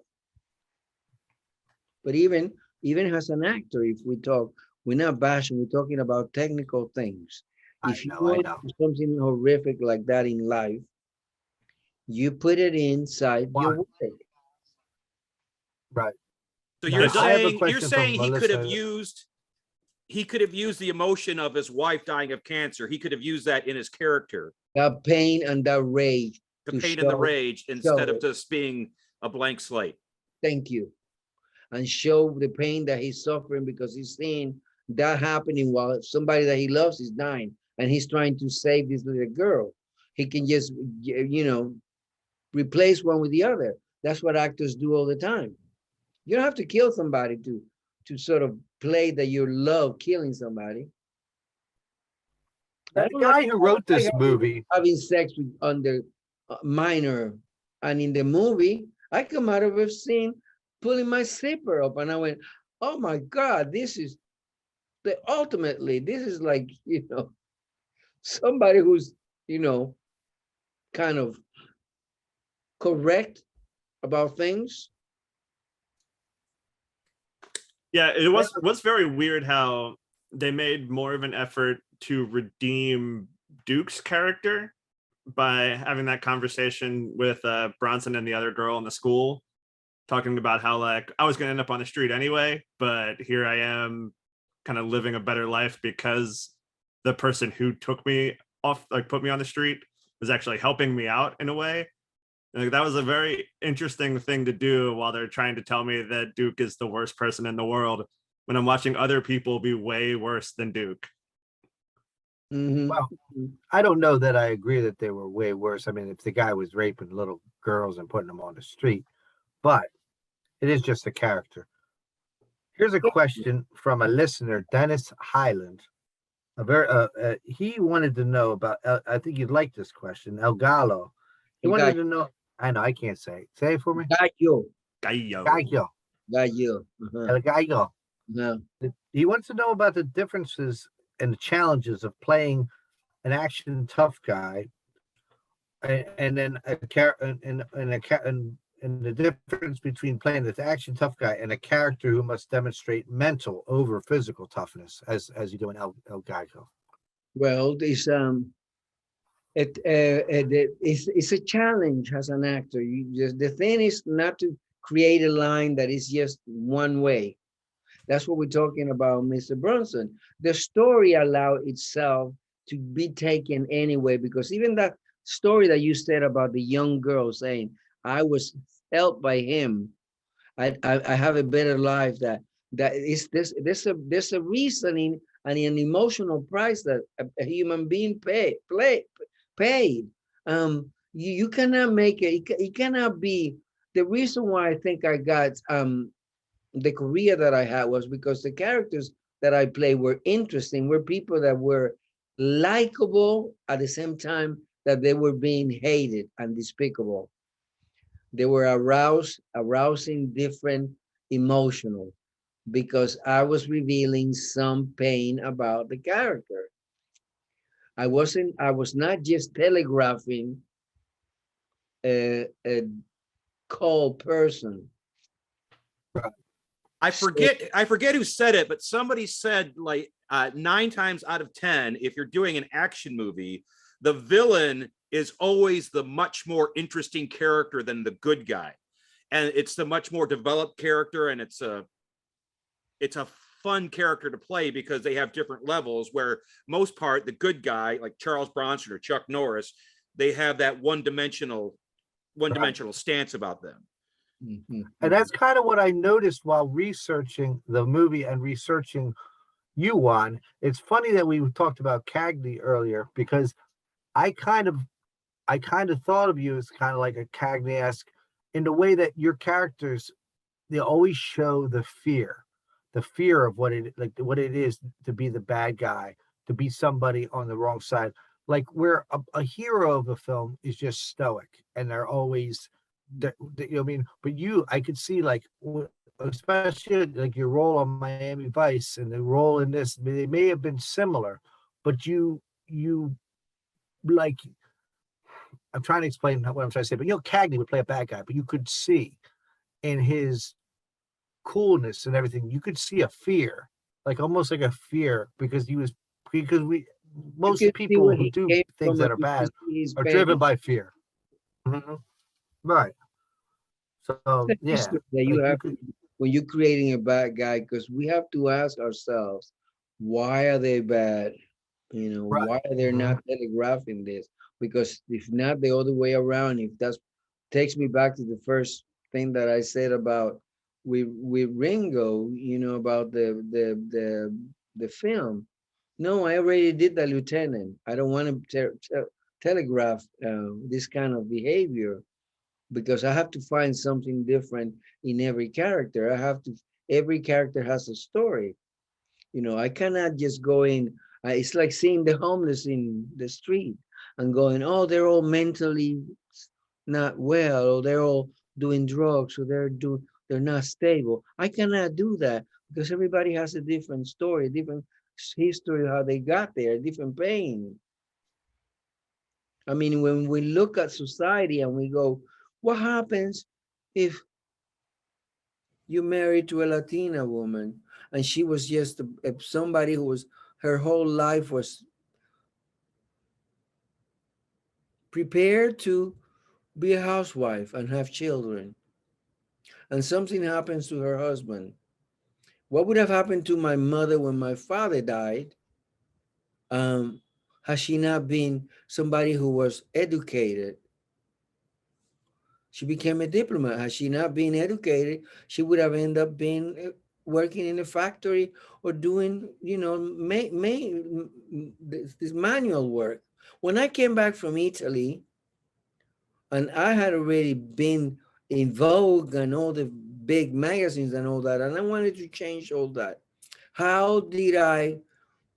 But even as an actor, if we talk, we're not bashing, we're talking about technical things. If you go through something horrific like that in life, you put it inside your work. Right. So you're saying he could have used the emotion of his wife dying of cancer. He could have used that in his character. That pain and that rage. The pain and the rage instead of just being a blank slate. Thank you. And show the pain that he's suffering because he's seeing that happening while somebody that he loves is dying, and he's trying to save this little girl. He can just, replace one with the other. That's what actors do all the time. You don't have to kill somebody to sort of play that you love killing somebody. I The don't guy who wrote like this movie, having sex with under minor, and in the movie, I come out of a scene pulling my zipper up, and I went, "Oh my God, this is ultimately this is like somebody who's kind of correct about things." Yeah, it was very weird how they made more of an effort to redeem Duke's character by having that conversation with Bronson and the other girl in the school, talking about how like I was gonna end up on the street anyway, but here I am kind of living a better life because the person who took me off, like put me on the street, was actually helping me out in a way. Like that was a very interesting thing to do while they're trying to tell me that Duke is the worst person in the world when I'm watching other people be way worse than Duke. Mhm. well, I don't know that I agree that they were way worse. I mean, if the guy was raping little girls and putting them on the street, but it is just a character. Here's a question from a listener, Dennis Highland. He wanted to know about. I think you'd like this question, El Gallo. He El wanted gallo, to know. I know I can't say it. Say it for me. gallo, Gallo. Gallo. gallo. Uh-huh. El Gallo. Uh-huh. He wants to know about the differences and the challenges of playing an action tough guy, and then a character and the difference between playing this action tough guy and a character who must demonstrate mental over physical toughness, as you do in El Gallo. Well, it's a challenge as an actor. The thing is not to create a line that is just one way. That's what we're talking about, Mr. Bronson. The story allowed itself to be taken anyway, because even that story that you said about the young girl saying, "I was helped by him. I have a better life." That is this. There's a reasoning and an emotional price that a human being paid. You cannot make it. It cannot be. The reason why I think I got the career that I had was because the characters that I played were interesting, were people that were likable at the same time that they were being hated and despicable. They were arousing different emotional, because I was revealing some pain about the character. I was not just telegraphing a cold person. I forget who said it, but somebody said like 9 times out of 10, if you're doing an action movie, the villain is always the much more interesting character than the good guy. And it's the much more developed character, and it's a fun character to play because they have different levels, where most part, the good guy, like Charles Bronson or Chuck Norris, they have that one-dimensional stance about them. Mhm. And that's kind of what I noticed while researching the movie and researching you, Juan. It's funny that we talked about Cagney earlier, because I kind of thought of you as kind of like a Cagney-esque, in the way that your characters, they always show the fear of what it is to be the bad guy, to be somebody on the wrong side. Like where a hero of a film is just stoic, and they're always, I mean, but I could see like, especially like your role on Miami Vice and the role in this, they may have been similar, but you like, I'm trying to explain what I'm trying to say, but Cagney would play a bad guy, but you could see in his coolness and everything, you could see a fear, like almost like a fear, because most people who do things that are bad are driven by fear. Mhm. Right. So yeah, That you like you have could, when you're creating a bad guy, because we have to ask ourselves, why are they bad? right. Why are they Mhm. not telegraphing this? Because if not the other way around, if that's takes me back to the first thing that I said about with Ringo, about the film. No, I already did the lieutenant. I don't want to telegraph this kind of behavior, because I have to find something different in every character. Every character has a story. I cannot just go in It's like seeing the homeless in the street and going, oh, they're all mentally not well, or they're all doing drugs, or they're not stable. I cannot do that because everybody has a different story, different history, how they got there, different pain. I mean, when we look at society and we go, what happens if you married to a Latina woman and she was just somebody who was, her whole life was prepared to be a housewife and have children, and something happens to her husband? What would have happened to my mother when my father died? Um, has she not been somebody who was educated? She became a diplomat. Had she not been educated, she would have ended up being working in a factory or doing, this manual work. When I came back from Italy, and I had already been in Vogue and all the big magazines and all that, and I wanted to change all that. How did I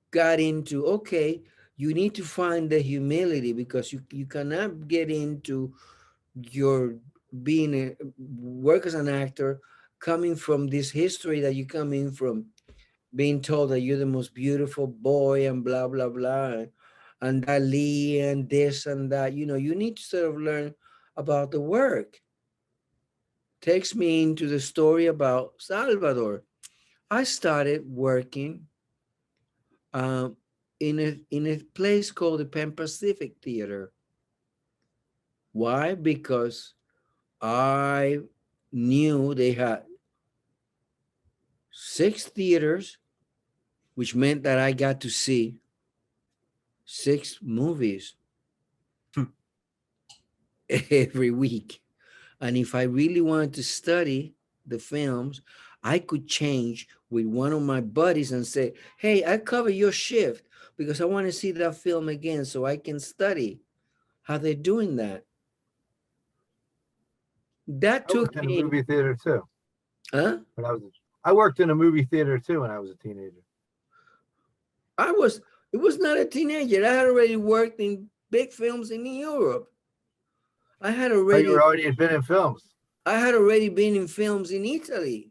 got into, okay, you need to find the humility, because you cannot get into your being a work as an actor coming from this history that you come in from, being told that you're the most beautiful boy and blah blah blah, and Ali and this and that. You need to sort of learn about the work. Takes me into the story about Salvador. I started working um, in a place called the Pan Pacific Theater. Why? Because I knew they had 6 theaters, which meant that I got to see 6 movies every week. And if I really wanted to study the films, I could change with one of my buddies and say, hey, I cover your shift because I want to see that film again so I can study how they're doing that. That I took worked in a me, movie theater too. huh? When I worked in a movie theater too when I was a teenager. It was not a teenager. I had already worked in big films in Europe. I had Oh, you already were already had been in films. I had already been in films in Italy.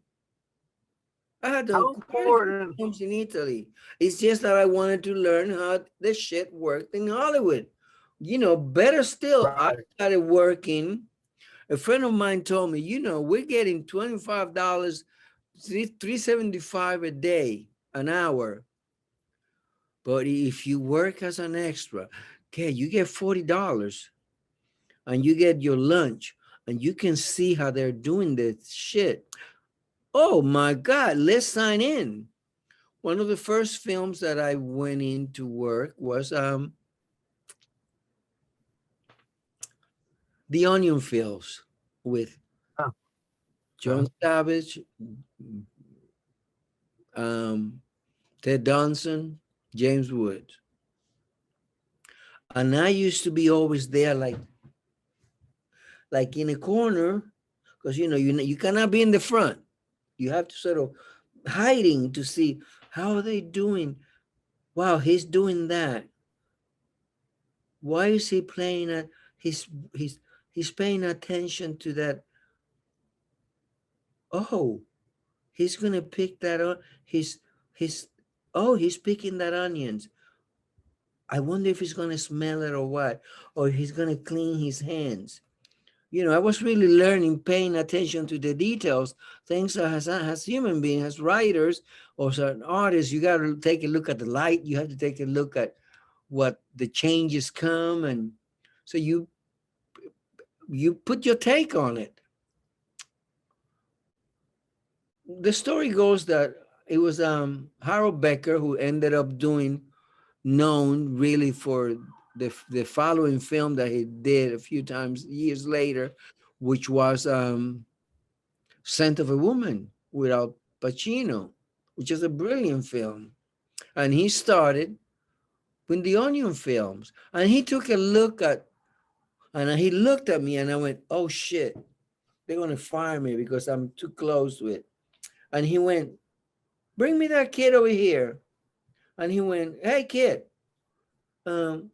I had done How quite a few important? films in Italy. It's just that I wanted to learn how the shit worked in Hollywood. Better still, I Right. started working. A friend of mine told me, we're getting $25, 375 a day, an hour. But if you work as an extra, okay, you get $40 and you get your lunch and you can see how they're doing this shit. Oh my God, let's sign in. One of the first films that I went in to work was The Onion Fields with Huh. John Savage, Ted Danson, James Woods. And I used to be always there like in a corner, because you cannot be in the front. You have to sort of hiding to see how are they doing. Wow, he's doing that. Why is he playing at he's paying attention to that? Oh, he's gonna pick that up. He's oh, he's picking that onions. I wonder if he's gonna smell it or what, or he's gonna clean his hands. I was really learning, paying attention to the details. Things as human beings, as writers, or as an artist, you got to take a look at the light. You have to take a look at what the changes come, and so you put your take on it. The story goes that it was Harold Becker who ended up doing known really for the following film that he did a few times years later, which was Scent of a Woman with Al Pacino, which is a brilliant film. And he started with the Onion films, and he took a look at, and he looked at me, and I went, "Oh shit, they're gonna fire me because I'm too close to it." And he went, "Bring me that kid over here." And he went, "Hey kid, um,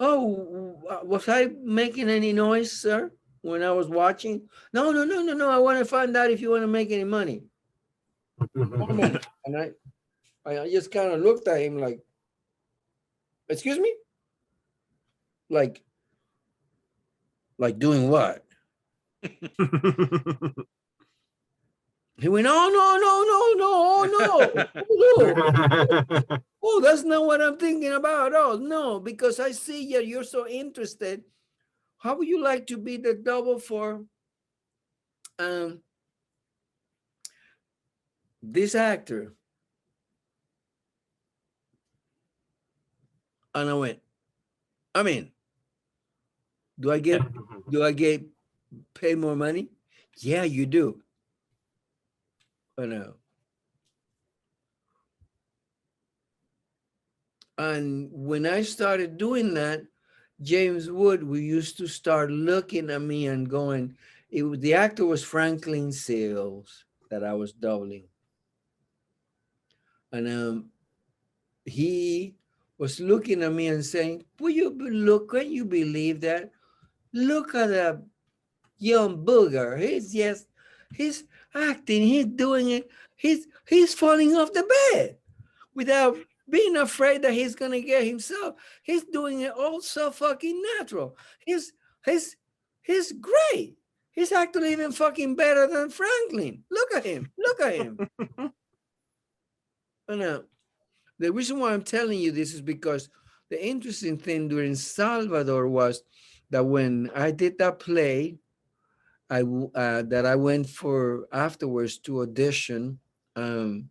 was I making any noise, sir, when I was watching?" No, no, no, no, no. I want to find out if you want to make any money. And I just kind of looked at him like, "Excuse me? Like doing what?" He went, "Oh, no, no, no, no, oh, no. Oh, no. Oh, that's not what I'm thinking about. Oh, no, because I see you're so interested. How would you like to be the double for this actor?" And I went, "I mean, do I get paid more money?" "Yeah, you do." I know. And when I started doing that, James Wood, we used to start looking at me and going, the actor was Franklin Sales that I was doubling. And he was looking at me and saying, can you believe that? Look at that young booger. He's acting, he's doing it. He's falling off the bed without being afraid that he's gonna get himself. He's doing it all so fucking natural. He's he's great. He's actually even fucking better than Franklin. Look at him. Look at him. And the reason why I'm telling you this is because the interesting thing during Salvador was that when I did that play, that I went for afterwards to audition. I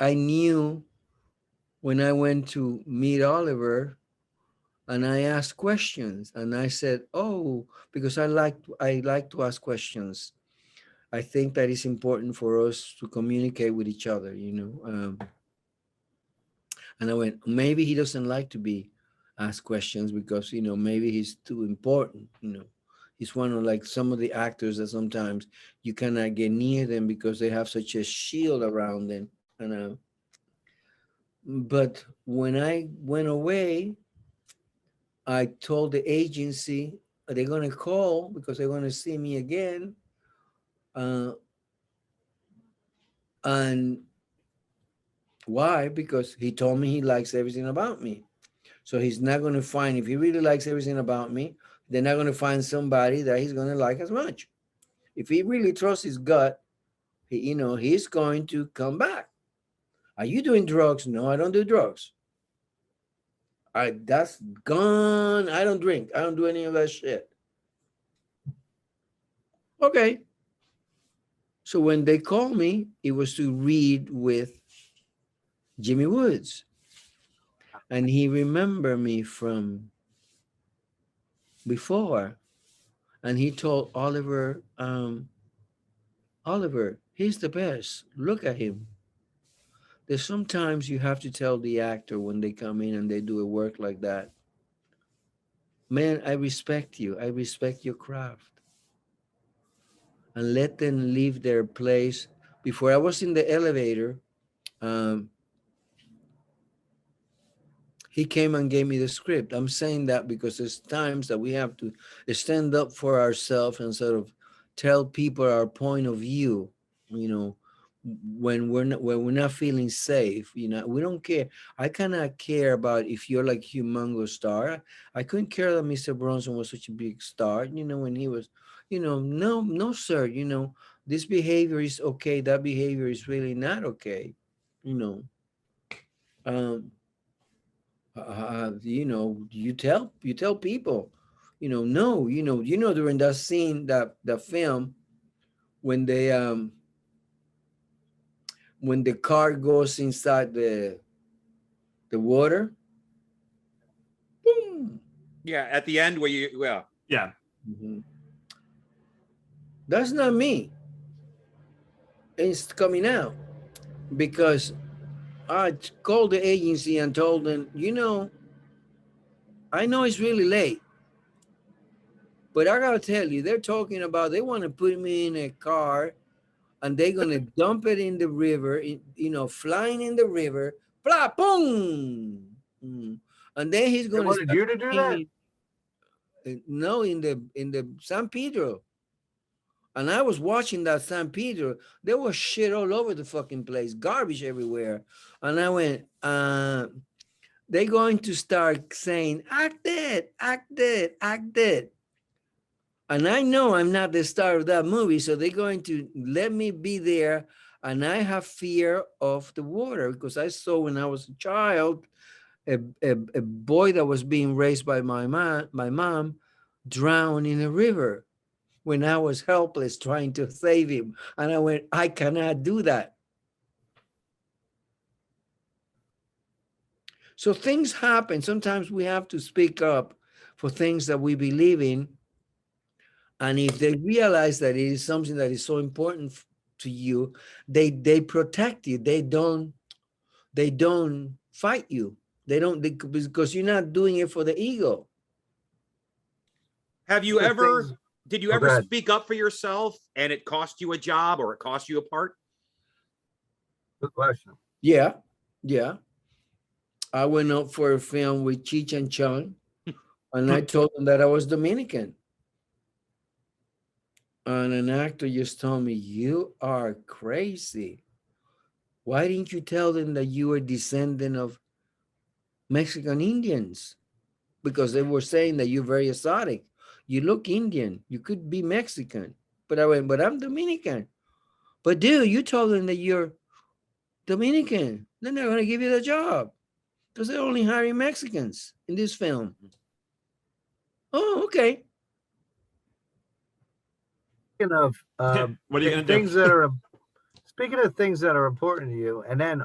knew when I went to meet Oliver, and I asked questions, and I said, "Oh, because I like to ask questions. I think that it's important for us to communicate with each other, you know." And I went, maybe he doesn't like to be asked questions because, you know, maybe he's too important, you know. He's one of like some of the actors that sometimes you cannot get near them because they have such a shield around them. And but when I went away, I told the agency they're gonna call because they're gonna see me again. And why? Because he told me he likes everything about me. So he's not going to find, if he really likes everything about me, they're not going to find somebody that he's going to like as much. If he really trusts his gut, he's going to come back. Are you doing drugs? No, I don't do drugs. That's gone. I don't drink. I don't do any of that shit. Okay. So when they called me, it was to read with Jimmy Woods. And he remembered me from before. And he told Oliver, Oliver, he's the best. Look at him. There's sometimes you have to tell the actor when they come in and they do a work like that, man, I respect you. I respect your craft. And let them leave their place. Before I was in the elevator, he came and gave me the script. I'm saying that because there's times that we have to stand up for ourselves and sort of tell people our point of view, you know, when we're not feeling safe, you know. We don't care. I cannot care about if you're like humongous star. I couldn't care that Mr. Bronson was such a big star, you know, when he was, you know, no, sir, you know, this behavior is okay, that behavior is really not okay, you know. You know, you tell people, you know, no, you know, during that scene, that the film, when they when the car goes inside the water, boom. Yeah, at the end where Yeah. Mm-hmm. That's not me. It's coming out because I called the agency and told them, you know, I know it's really late, But I gotta tell you, they're talking about they want to put me in a car and they're gonna dump it in the river, flying in the river, blah, boom. And then he's They gonna wanted start you to do taking that? me- no, in the San Pedro. And I was watching that San Pedro. There was shit all over the fucking place, garbage everywhere. And I went, they're going to start saying, act dead, act dead, act dead. And I know I'm not the star of that movie, so they're going to let me be there. And I have fear of the water because I saw when I was a child, a boy that was being raised by my mom drowned in a river when I was helpless trying to save him. And I went, I cannot do that. So things happen. Sometimes we have to speak up for things that we believe in. And if they realize that it is something that is so important to you, they protect you. They don't fight you. Because you're not doing it for the ego. Have you The ever, things- did you Oh, go ever ahead. speak up for yourself and it cost you a job or it cost you a part? Good question. Yeah. I went up for a film with Cheech and Chong, and I told them that I was Dominican. And an actor just told me, "You are crazy. Why didn't you tell them that you were descendant of Mexican Indians?" Because they were saying that you're very exotic. You look Indian. You could be Mexican. But I went, but I'm Dominican. But dude, you told them that you're Dominican. Then they're going to give you the job because they're only hiring Mexicans in this film. Oh, okay. Speaking of What are you gonna things do? that are speaking of things that are important to you, and then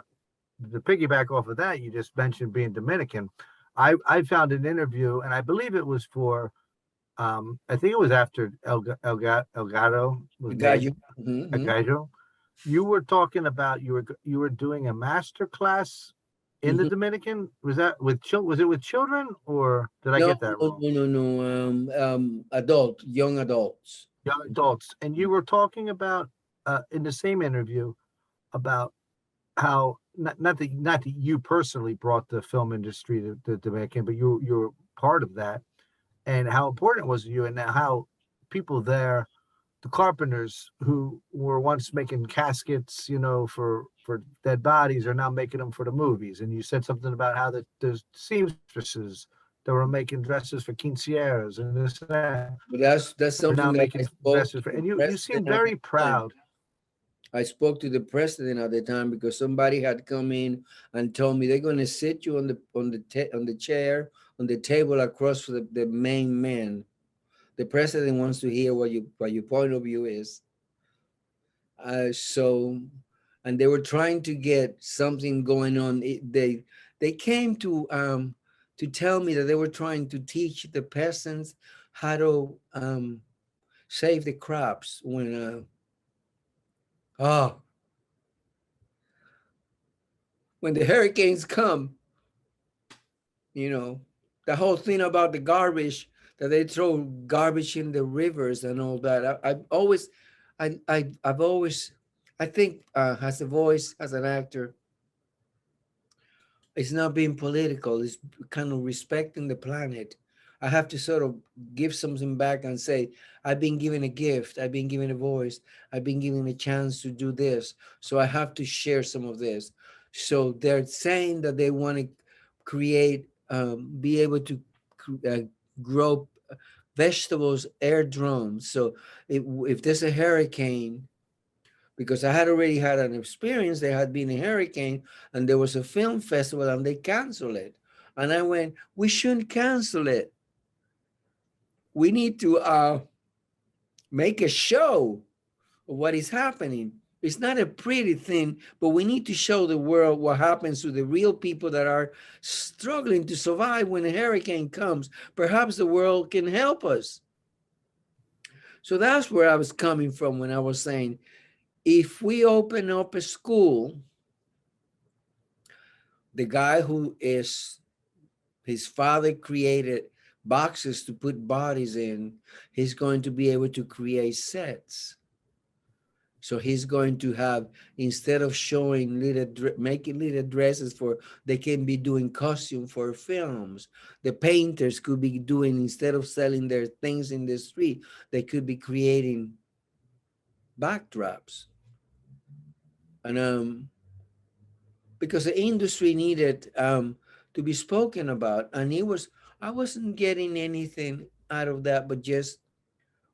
to piggyback off of that, you just mentioned being Dominican. I found an interview, and I believe it was for I think it was after El Gato was Got made. you. El Gallo. You were talking about you were doing a master class in the Dominican. Was that with was it with children or did I No, get that no, wrong? no, no, no. Young adults. Young adults, and you were talking about in the same interview about how not that you personally brought the film industry to the Dominican, but you were part of that, and how important it was to you, and how people there, the carpenters who were once making caskets, for dead bodies, are now making them for the movies. And you said something about how the seamstresses that were making dresses for quinceañeras and this and that But that's are now something that I making spoke dresses to for, the and you seem president at very the time. proud. I spoke to the president at the time because somebody had come in and told me they're going to sit you on the chair on the table across from the main man. The president wants to hear what your point of view is. And they were trying to get something going on. They came to tell me that they were trying to teach the peasants how to save the crops when the hurricanes come. The whole thing about the garbage, that they throw garbage in the rivers and all that. I've always, I think, as a voice, as an actor, it's not being political. It's kind of respecting the planet. I have to sort of give something back and say, I've been given a gift. I've been given a voice. I've been given a chance to do this. So I have to share some of this. So they're saying that they want to create, be able to grow vegetables air drones. So if there's a hurricane, because I had already had an experience, there had been a hurricane and there was a film festival and they canceled it. And I went, we shouldn't cancel it. We need to make a show of what is happening. It's not a pretty thing, but we need to show the world what happens to the real people that are struggling to survive when a hurricane comes. Perhaps the world can help us. So that's where I was coming from when I was saying, if we open up a school, the guy who is his father created boxes to put bodies in. He's going to be able to create sets. So he's going to have, instead of showing making little dresses for, they can be doing costume for films. The painters could be doing, instead of selling their things in the street, they could be creating backdrops. And because the industry needed to be spoken about, and I wasn't getting anything out of that, but just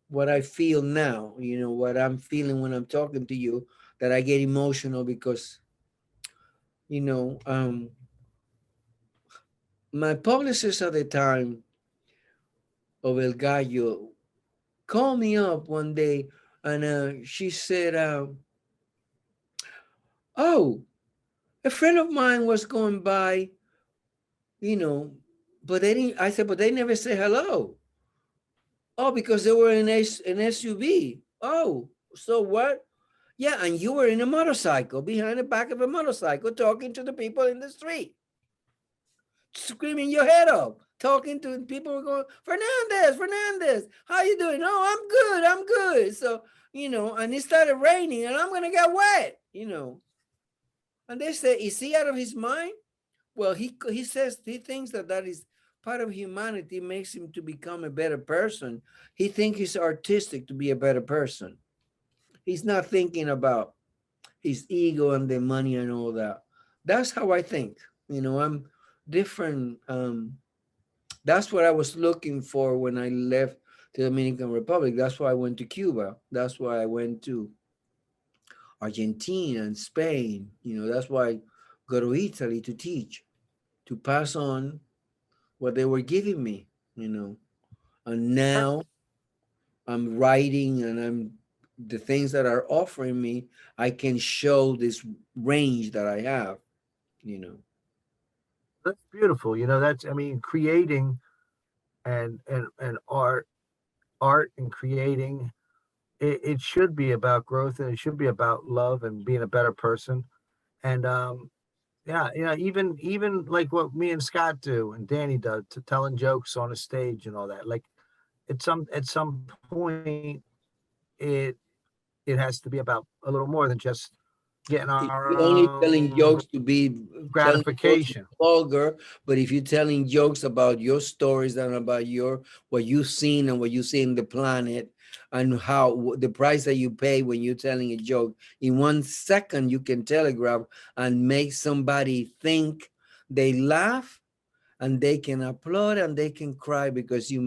what I feel now, what I'm feeling when I'm talking to you, that I get emotional because, my publicist at the time of El Gallo called me up one day, and she said, oh, a friend of mine was going by, but they didn't, I said, but they never say hello. Oh, because they were in an SUV. Oh, so what? Yeah, and you were in a motorcycle, behind the back of a motorcycle, talking to the people in the street, screaming your head off, talking to people who are going, Fernandez, how you doing? Oh, I'm good. So, and it started raining and I'm going to get wet, And they say, is he out of his mind? Well, he says, he thinks that is part of humanity, makes him to become a better person. He thinks he's artistic to be a better person. He's not thinking about his ego and the money and all that. That's how I think. I'm different. That's what I was looking for when I left the Dominican Republic. That's why I went to Cuba. That's why I went to Argentina and Spain. That's why I go to Italy to teach, to pass on what they were giving me, And now I'm writing, and the things that are offering me, I can show this range that I have, That's beautiful. That's, I mean, creating and art and creating, it should be about growth, and it should be about love and being a better person. And yeah, even like what me and Scott do and Danny does, to telling jokes on a stage and all that. Like at some point, it it has to be about a little more than just getting If our you're only telling own jokes to be telling jokes gratification. vulgar, but if you're telling jokes about your stories and about what you've seen and what you see in the planet, and how the price that you pay when you're telling a joke, in 1 second you can telegraph and make somebody think, they laugh and they can applaud and they can cry, because you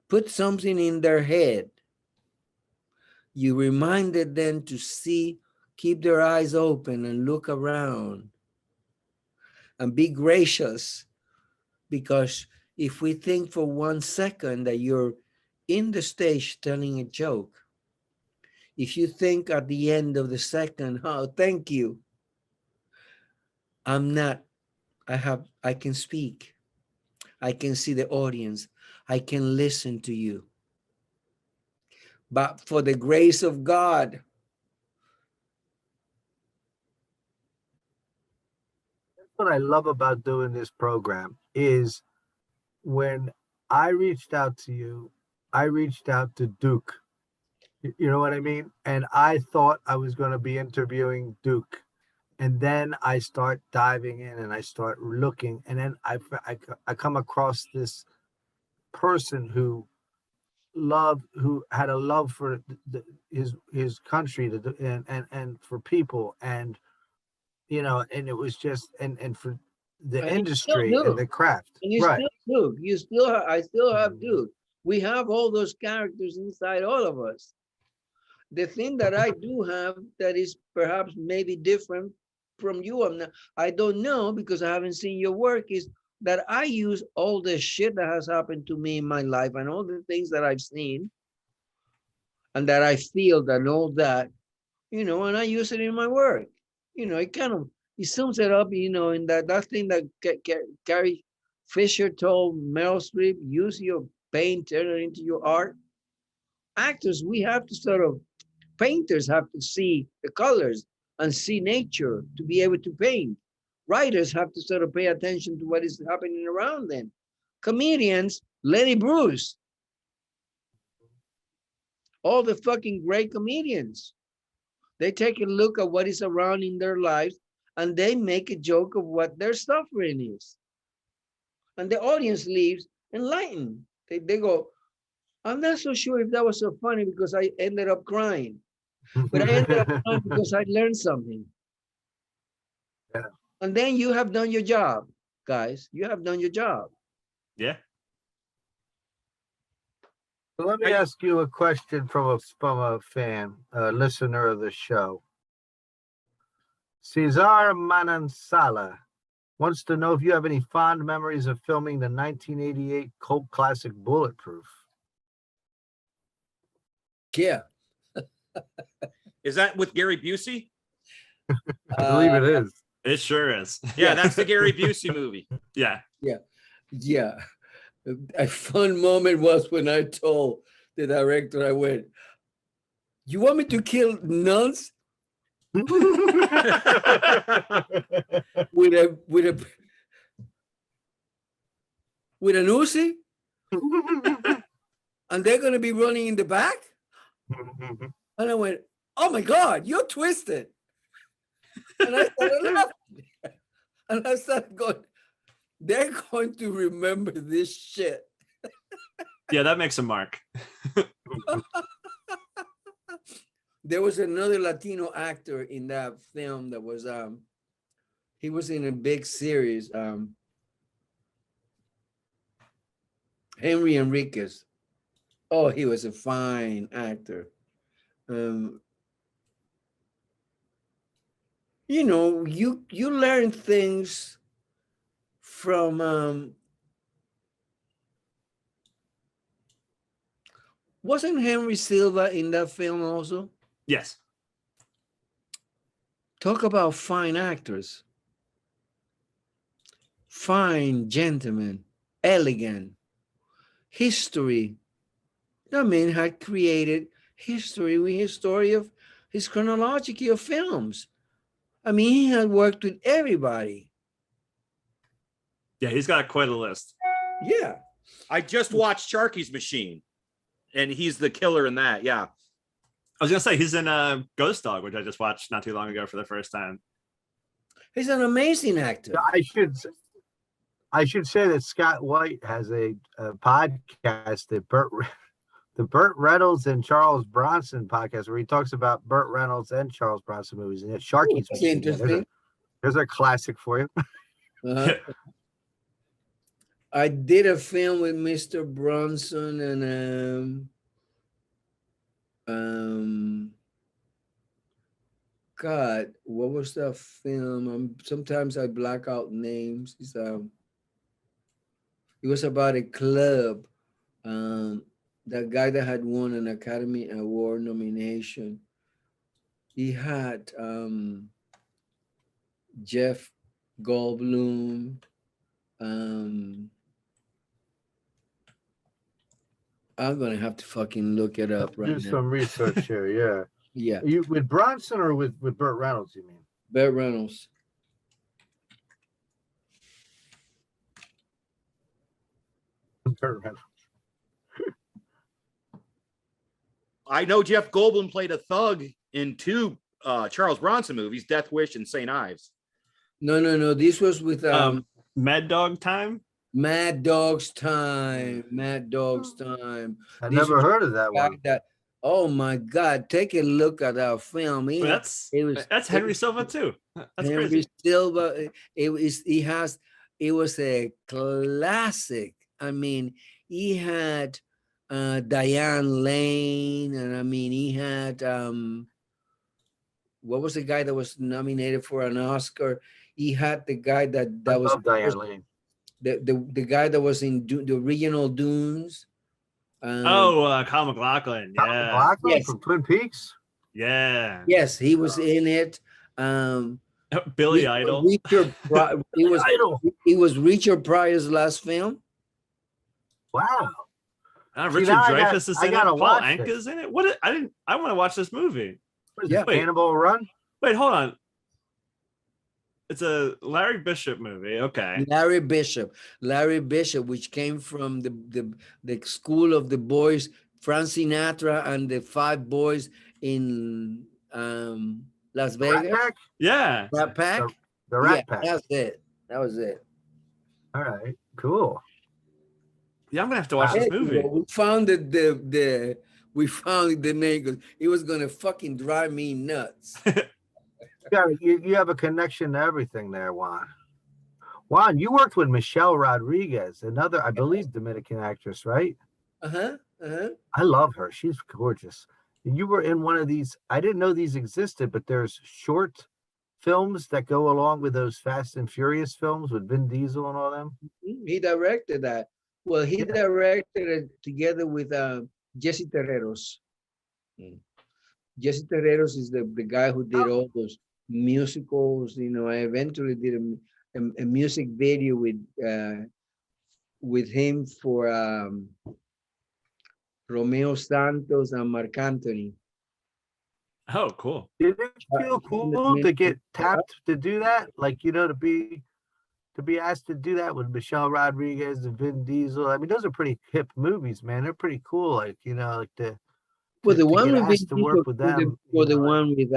put something in their head. You reminded them to see, keep their eyes open and look around and be gracious. Because if we think for 1 second that you're in the stage telling a joke, if you think at the end of the second, oh, thank you, I'm not, I can speak, I can see the audience, I can listen to you. But for the grace of God, What I love about doing this program is when I reached out to you, I reached out to Duke. You know what I mean? And I thought I was going to be interviewing Duke. And then I start diving in and I start looking. And then I come across this person who had a love for his country and for people. And, and it was just, and for the and you still industry and do. the craft. And you Right. still do. I still have Duke. We have all those characters inside all of us. The thing that I do have that is perhaps maybe different from you, I don't know, because I haven't seen your work, is that I use all the shit that has happened to me in my life and all the things that I've seen and that I feel and all that, and I use it in my work. It sums it up, in that thing that Carrie Fisher told Meryl Streep, use your pain, turn it into your art. Actors, we have to painters have to see the colors and see nature to be able to paint. Writers have to pay attention to what is happening around them comedians, Lenny Bruce, all the fucking great comedians. They take a look at what is around in their lives and they make a joke of what their suffering is. And the audience leaves enlightened. They go, I'm not so sure if that was so funny because I ended up crying. But I ended up crying because I learned something. Yeah. And then you have done your job, guys. You have done your job. Yeah. So let me ask you a question from a fan, a listener of the show. Cesar Manansala wants to know if you have any fond memories of filming the 1988 cult classic Bulletproof. Yeah. Is that with Gary Busey? I believe it is. It sure is. Yeah, that's the Gary Busey movie. Yeah. Yeah. A fun moment was when I told the director, I went, you want me to kill nuns with an Uzi? And they're going to be running in the back? And I went, oh my God, you're twisted. And I started laughing. And I started going, they're going to remember this shit. Yeah, that makes a mark. There was another Latino actor in that film that was, he was in a big series, Henry Enriquez. Oh, he was a fine actor. You know, you learn things from, wasn't Henry Silva in that film also? Yes. Talk about fine actors. Fine gentlemen, elegant, history. That man had created history with his story of his chronology of films. I mean, he had worked with everybody. Yeah, he's got quite a list. Yeah. I just watched Sharky's Machine, and he's the killer in that. Yeah. I was gonna say he's in Ghost Dog, which I just watched not too long ago for the first time. He's an amazing actor. I should say that Scott White has a podcast, the Burt Reynolds and Charles Bronson podcast, where he talks about Burt Reynolds and Charles Bronson movies. And it's Sharky's That's Machine. interesting. There's a classic for you. I did a film with Mr. Bronson and God, what was that film? Sometimes I black out names. It was about a club. That guy that had won an Academy Award nomination. He had Jeff Goldblum. I'm gonna have to fucking look it up right now. Do some research here, yeah. Yeah. You with Bronson or with Burt Reynolds, you mean? Burt Reynolds. Burt Reynolds. I know Jeff Goldblum played a thug in two Charles Bronson movies, Death Wish and St. Ives. No. This was with Mad Dog Time. Mad Dog's Time. Mad Dog's Time. I never heard of that one. Oh my God! Take a look at that film. That's Henry Silva too. That's Henry crazy. Silva. It was a classic. I mean, he had Diane Lane, and I mean, he had what was the guy that was nominated for an Oscar? He had the guy that was Diane Lane. The guy that was in the original Dunes. Kyle MacLachlan. Kyle Yeah. MacLachlan Yes. from Twin Peaks. Yeah. Yes, he was in it. Billy Idol. He was Richard Pryor's last film. Wow. Richard now Dreyfuss is I in it. gotta Paul watch Anka's in it. I want to watch this movie. What is Yeah. it, Cannonball Run? Wait, hold on. It's a Larry Bishop movie. Okay. Larry Bishop, which came from the school of the boys, Frank Sinatra and the five boys in Las Rat Vegas. Pack? Yeah. Rat Pack. The Rat Yeah, Pack. that's it. That was it. All right, cool. Yeah, I'm gonna have to watch Hey, this movie. We found we found the name because it was gonna fucking drive me nuts. You have a connection to everything there, Juan. Juan, you worked with Michelle Rodriguez, another, I believe, Dominican actress, right? I love her. She's gorgeous. You were in one of these. I didn't know these existed, but there's short films that go along with those Fast and Furious films with Vin Diesel and all them. He directed that. Well, he Yeah. directed it together with Jesse Terreros. Jesse Terreros is the guy who did all those musicals. You know, I eventually did a music video with him for Romeo Santos and Marc Anthony. Oh, cool. Did it feel cool to get tapped to do that? Like, to be asked to do that with Michelle Rodriguez and Vin Diesel. I mean, those are pretty hip movies, man. They're pretty cool. Like, Well, the to one get with Vin asked to Diesel work with them. or the one with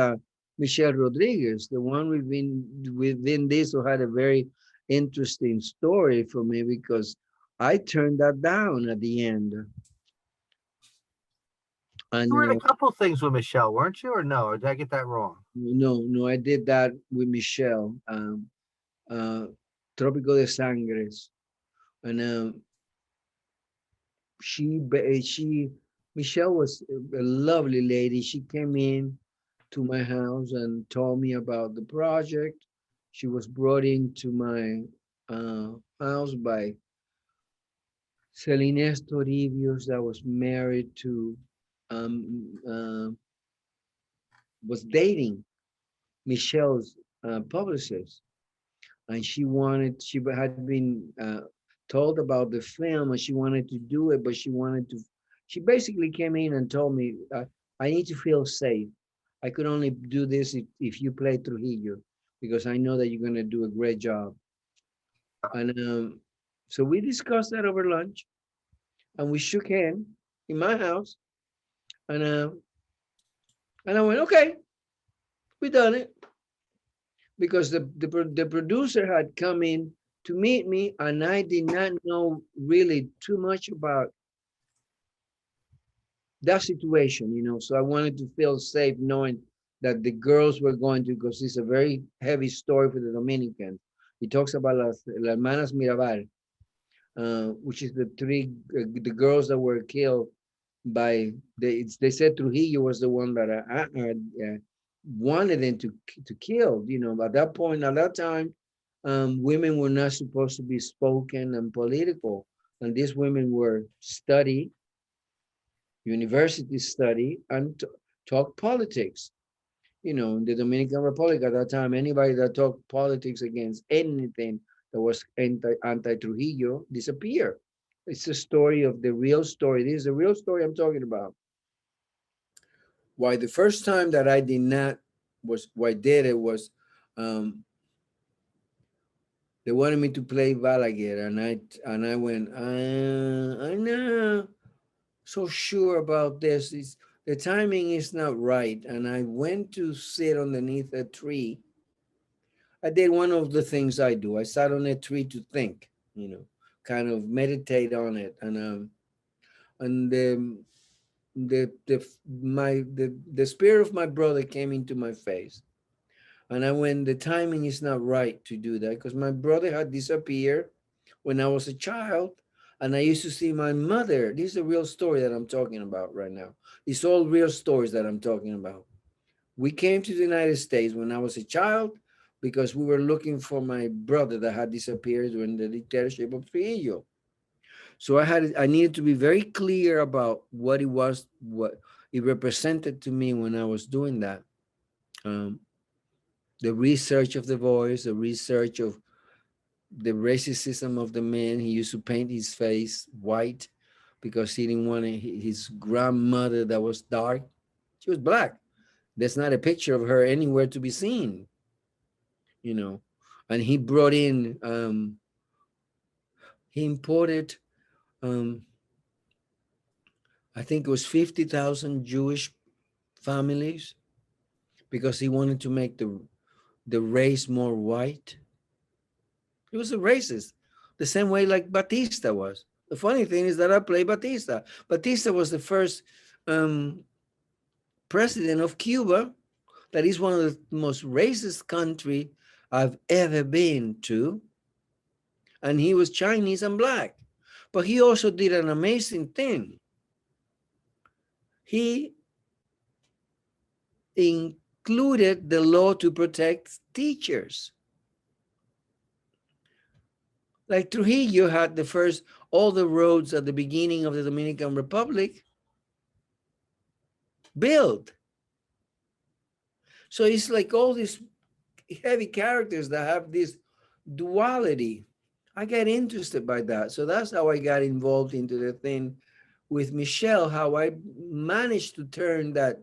Michelle Rodriguez, the one with Vin Diesel had a very interesting story for me because I turned that down at the end. And You were in a couple things with Michelle, weren't you? Or no? Or did I get that wrong? no, I did that with Michelle, Trópico de Sangres, and Michelle was a lovely lady. She came in to my house and told me about the project. She was brought into my house by Celines Toribio, that was married to, was dating Michelle's publicist. And she had been told about the film and she wanted to do it, but she basically came in and told me, I need to feel safe. I could only do this if you play Trujillo, because I know that you're going to do a great job. And so we discussed that over lunch and we shook hands in my house. And I went, okay, we done it. Because the producer had come in to meet me and I did not know really too much about that situation, so I wanted to feel safe knowing that the girls were going to, because it's a very heavy story for the Dominicans. He talks about las hermanas Mirabal, which is the girls that were killed by, they said Trujillo was the one that wanted them to kill. At that point, at that time, women were not supposed to be spoken and political, and these women were university study, and talk politics. In the Dominican Republic at that time, anybody that talked politics against anything that was anti-Trujillo disappeared. It's a story of the real story. This is a real story I'm talking about. Why the first time that I did it was they wanted me to play Balaguer, and I went, I'm not so sure about this. The timing is not right. And I went to sit underneath a tree. I did one of the things I do. I sat on a tree to think, kind of meditate on it. And the spirit of my brother came into my face. And I went, the timing is not right to do that, because my brother had disappeared when I was a child. And I used to see my mother. This is a real story that I'm talking about right now. It's all real stories that I'm talking about. We came to the United States when I was a child because we were looking for my brother that had disappeared during the dictatorship of Trujillo. So I needed to be very clear about what it was, what it represented to me when I was doing that. The research of the voice, the research of the racism of the man. He used to paint his face white because he didn't want his grandmother that was dark. She was black. There's not a picture of her anywhere to be seen. and he brought in, he imported, I think it was 50,000 Jewish families because he wanted to make the race more white. He was a racist, the same way like Batista was. The funny thing is that I played Batista. Batista was the first president of Cuba. That is one of the most racist country I've ever been to. And he was Chinese and black. But he also did an amazing thing. He included the law to protect teachers. Like Trujillo had all the roads at the beginning of the Dominican Republic built. So it's like all these heavy characters that have this duality. I get interested by that. So that's how I got involved into the thing with Michelle, how I managed to turn that,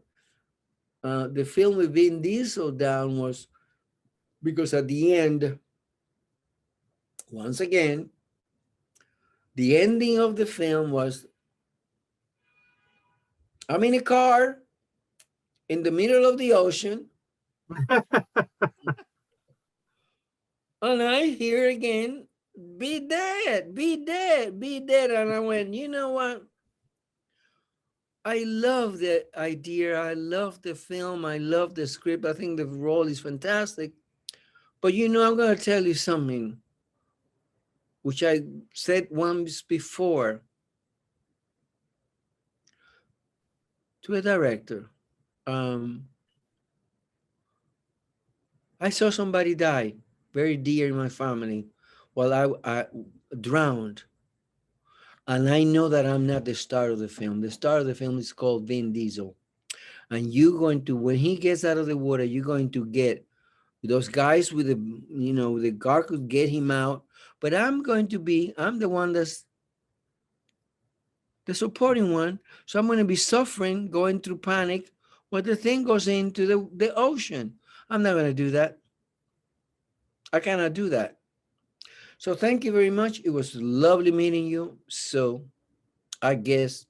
the film with Vin Diesel down was because at the end, once again, the ending of the film was, I'm in a car in the middle of the ocean. And I hear again, be dead, be dead, be dead. And I went, you know what? I love the idea. I love the film. I love the script. I think the role is fantastic. But you know, I'm going to tell you something, which I said once before to a director. I saw somebody die very dear in my family while I drowned. And I know that I'm not the star of the film. The star of the film is called Vin Diesel. And you're going to, when he gets out of the water, you're going to get those guys with the, you know, the gargoyles get him out. But I'm the one that's the supporting one. So I'm going to be suffering, going through panic when the thing goes into the ocean. I'm not going to do that. I cannot do that. So thank you very much. It was lovely meeting you. So I guess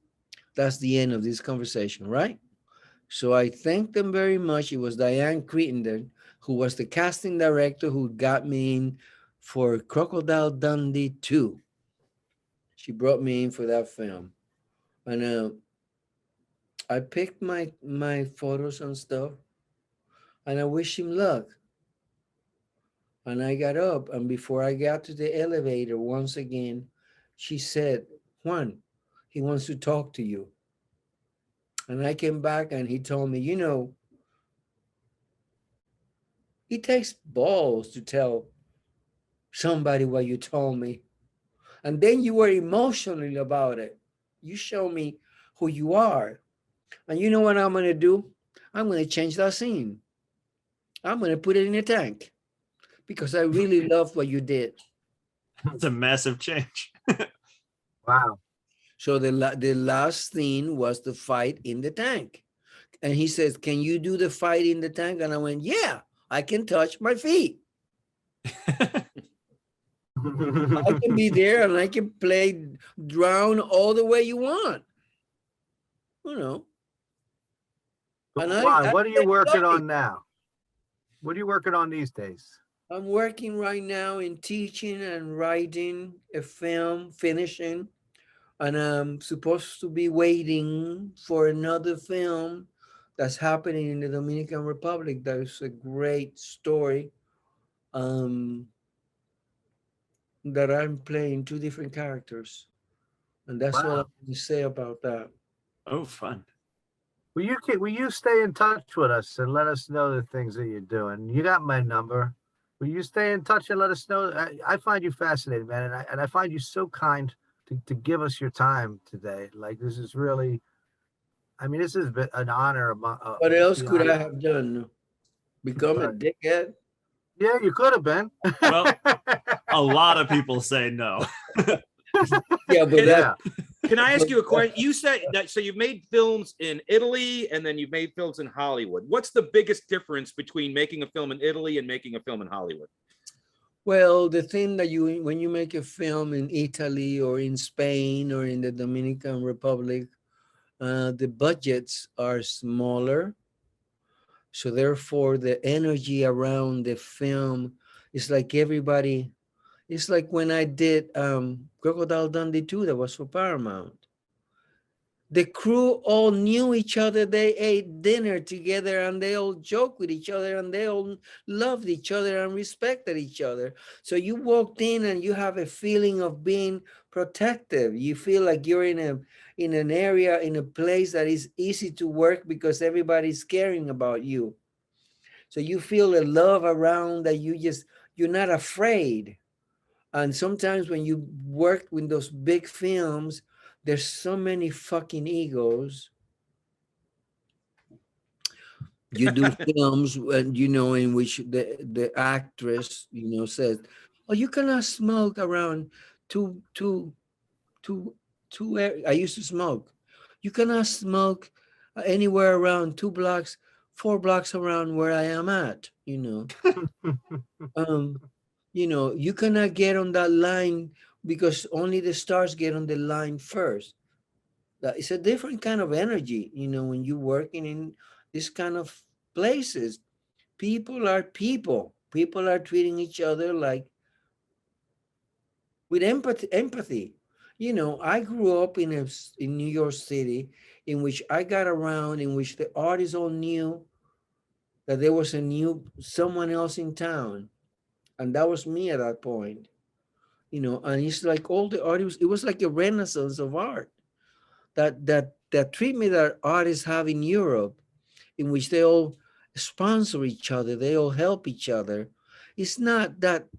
that's the end of this conversation, right? So I thank them very much. It was Diane Crittenden, who was the casting director who got me in for Crocodile Dundee 2. She brought me in for that film. And I picked my photos and stuff, and I wish him luck. And I got up, and before I got to the elevator, once again, she said, Juan, he wants to talk to you. And I came back and he told me, you know, it takes balls to tell somebody what you told me. And then you were emotional about it. You show me who you are. And you know what I'm going to do? I'm going to change that scene. I'm going to put it in a tank because I really love what you did. That's a massive change. Wow. So the last scene was the fight in the tank. And he says, can you do the fight in the tank? And I went, yeah, I can touch my feet. I can be there and I can drown all the way you want. You know. And Juan, what are you working on now? What are you working on these days? I'm working right now in teaching and writing a film, finishing. And I'm supposed to be waiting for another film that's happening in the Dominican Republic. That is a great story. That I'm playing two different characters. And that's all I have to say about that. Oh, fun. Will you stay in touch with us and let us know the things that you're doing? You got my number. Will you stay in touch and let us know? I find you fascinating, man. And I find you so kind to give us your time today. Like, this is really, I mean, this has been an honor. What else could I have done? Become a dickhead? Yeah, you could have been. Well, a lot of people say no. Yeah, but Can I ask you a question? You said that, so you've made films in Italy and then you've made films in Hollywood. What's the biggest difference between making a film in Italy and making a film in Hollywood? Well, the thing that when you make a film in Italy or in Spain or in the Dominican Republic, the budgets are smaller. So therefore, the energy around the film is like everybody. It's like when I did Crocodile Dundee 2, that was for Paramount. The crew all knew each other. They ate dinner together and they all joked with each other and they all loved each other and respected each other. So you walked in and you have a feeling of being protective. You feel like you're in an area, in a place that is easy to work because everybody's caring about you. So you feel a love around that you're not afraid. And sometimes when you work with those big films, there's so many fucking egos. You do films and in which the actress says, "Oh, you cannot smoke around two two two two." I used to smoke. You cannot smoke anywhere around 2 blocks, 4 blocks around where I am at. Um, you cannot get on that line because only the stars get on the line first. It's a different kind of energy, when you're working in this kind of places. People are people. People are treating each other like with empathy. I grew up in New York City, in which I got around, in which the artists all knew that there was someone else in town, and that was me at that point. And it's like all the artists. It was like a renaissance of art. That treatment that artists have in Europe, in which they all sponsor each other, they all help each other. It's not that,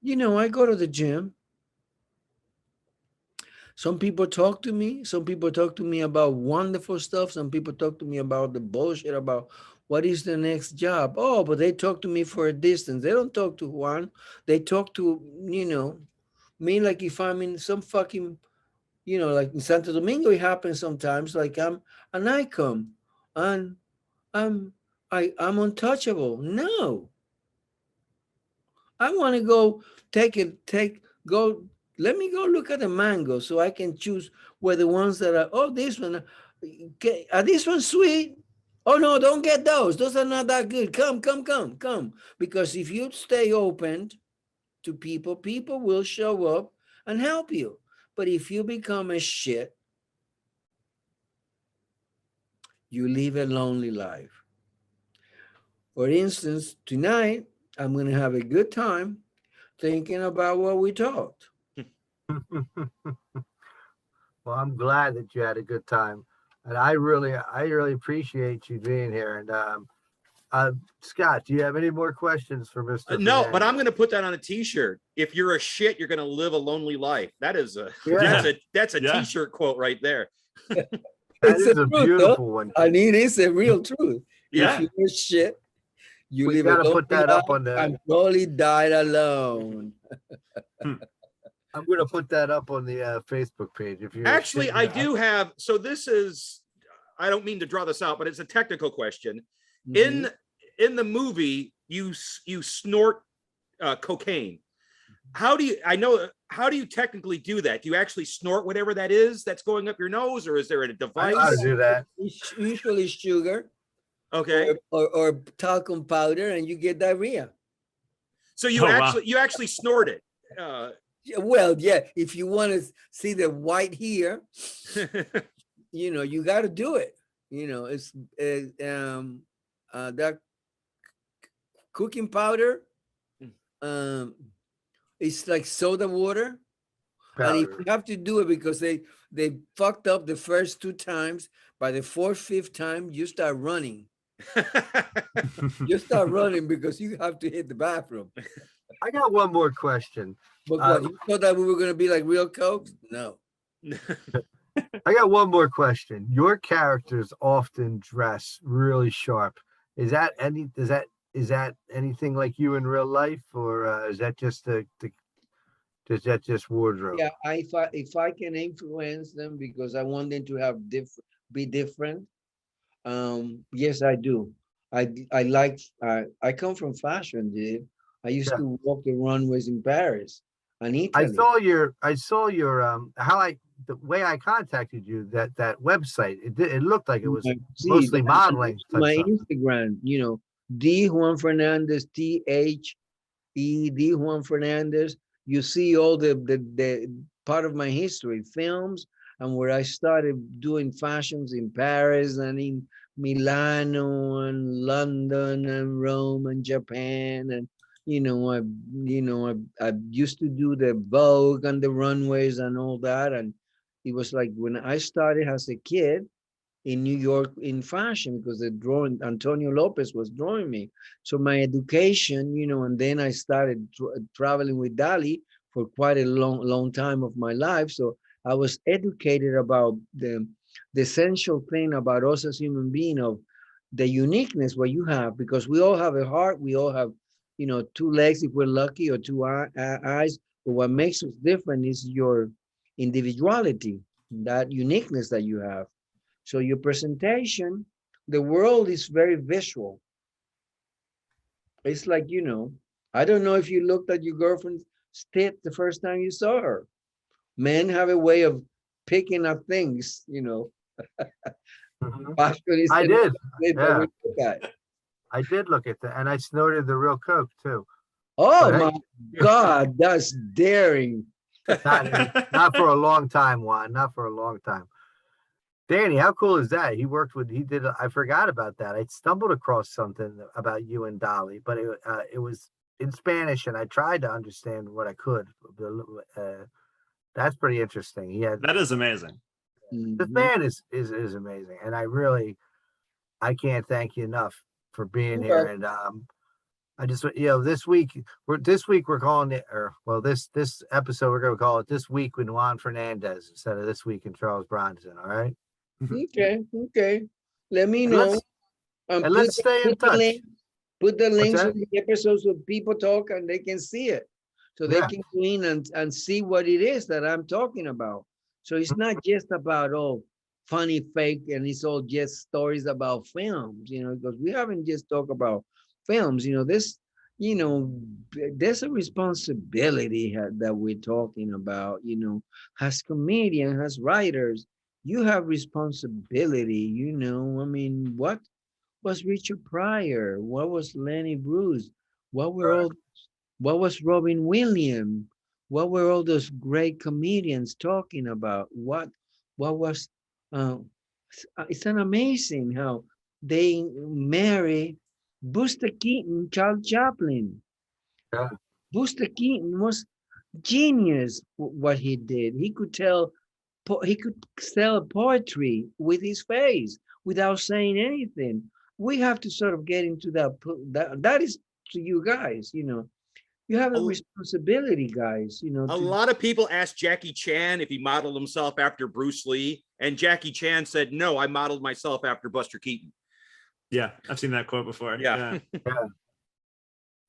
I go to the gym. Some people talk to me. Some people talk to me about wonderful stuff. Some people talk to me about the bullshit about what is the next job. Oh, but they talk to me for a distance. They don't talk to Juan. They talk to, me like if I'm in some fucking, like in Santo Domingo, it happens sometimes. Like I'm an icon and I'm I'm untouchable. No, I want to go go. Let me go look at the mango so I can choose where the ones that are. Oh, this one, okay, are this one sweet? Oh no, don't get those. Those are not that good. Come. Because if you stay open to people, people will show up and help you. But if you become a shit, you live a lonely life. For instance, tonight, I'm going to have a good time thinking about what we talked. Well, I'm glad that you had a good time, and I really appreciate you being here. And Scott, do you have any more questions for Mr. No, but I'm Fernandez? going to put that on a T-shirt. If you're a shit, you're going to live a lonely life. That is Yeah. that's a Yeah. T-shirt quote right there. That It's is the a truth, beautiful one. I mean, it's a real truth. Yeah. If you're shit, you We live got to a put lonely that up life on the. and probably died alone. I'm going to put that up on the Facebook page. If you're Actually, shitting I out. do have. So this is. I don't mean to draw this out, but it's a technical question. Mhm. In the movie, you snort cocaine. How do you technically do that? Do you actually snort whatever that is that's going up your nose, or is there a I know how to device? do that. It's usually sugar Okay, or talcum powder, and you get diarrhea. so Oh, wow. you actually snort it. Well, yeah, if you want to see the white here, you got to do it. It's that cooking powder. Um, it's like soda water. And if Powder. you have to do it because they fucked up the first 2 times, by the fourth, fifth time, you start running. You start running because you have to hit the bathroom. I got one more question. But what, you thought that we were going to be like real cokes? No. I got one more question. Your characters often dress really sharp. Is that anything like you in real life, or is that just is that just wardrobe? Yeah, if I can influence them because I want them to have be different. Yes, I do. I come from fashion, dude. I used Yeah. to walk the runways in Paris and I Italy. saw your the way I contacted you, that website. It looked like it was See, mostly and modeling type my stuff. Instagram, D Juan Fernandez, THED Juan Fernandez. You see all the part of my history, films, and where I started doing fashions in Paris and in Milano and London and Rome and Japan. And I used to do the Vogue and the runways and all that. And it was like when I started as a kid in New York in fashion, because the drawing Antonio Lopez was drawing me. So my education, and then I started traveling with Dali for quite a long time of my life. So I was educated about the essential thing about us as human being, of the uniqueness what you have, because we all have a heart, we all have, two legs if we're lucky, or two eyes. But what makes us different is your individuality, that uniqueness that you have. So your presentation, the world is very visual. It's like, I don't know if you looked at your girlfriend's tit the first time you saw her. Men have a way of picking up things, Mhm. fashion is I the did. thing that Yeah, we look at. I did look at that, and I snorted the real Coke too. Oh But my God, that's daring. not for a long time, Juan. Not for a long time. Danny, how cool is that? He did. I forgot about that. I stumbled across something about you and Dolly, but it was in Spanish, and I tried to understand what I could. That's pretty interesting. That is amazing. This Mhm. man is amazing, and I can't thank you enough for being here. Well, And I just this week we're calling it, or well, this episode we're gonna call it This Week with Juan Fernandez instead of This Week in Charles Bronson. All right, okay. Let me and know. and let's stay in Put the touch. link, put the What's links that? of the episodes so people talk and they can see it. So they Yeah. can go in and see what it is that I'm talking about. So it's not just about funny fake and it's all just stories about films, because we haven't just talked about films, you know, there's a responsibility that we're talking about, as comedians, as writers, you have responsibility, I mean, what was Richard Pryor? What was Lenny Bruce? What were Right. all? What was Robin Williams? What were all those great comedians talking about? What was? Uh, it's an amazing how they marry Buster Keaton, Charles Chaplin. Yeah. Buster Keaton was genius. What he did, he could sell poetry with his face without saying anything. We have to sort of get into that is to you guys, you have a A, responsibility, guys, a to lot of people asked Jackie Chan if he modeled himself after Bruce Lee, and Jackie Chan said, "No, I modeled myself after Buster Keaton." Yeah, I've seen that quote before. Yeah. Yeah.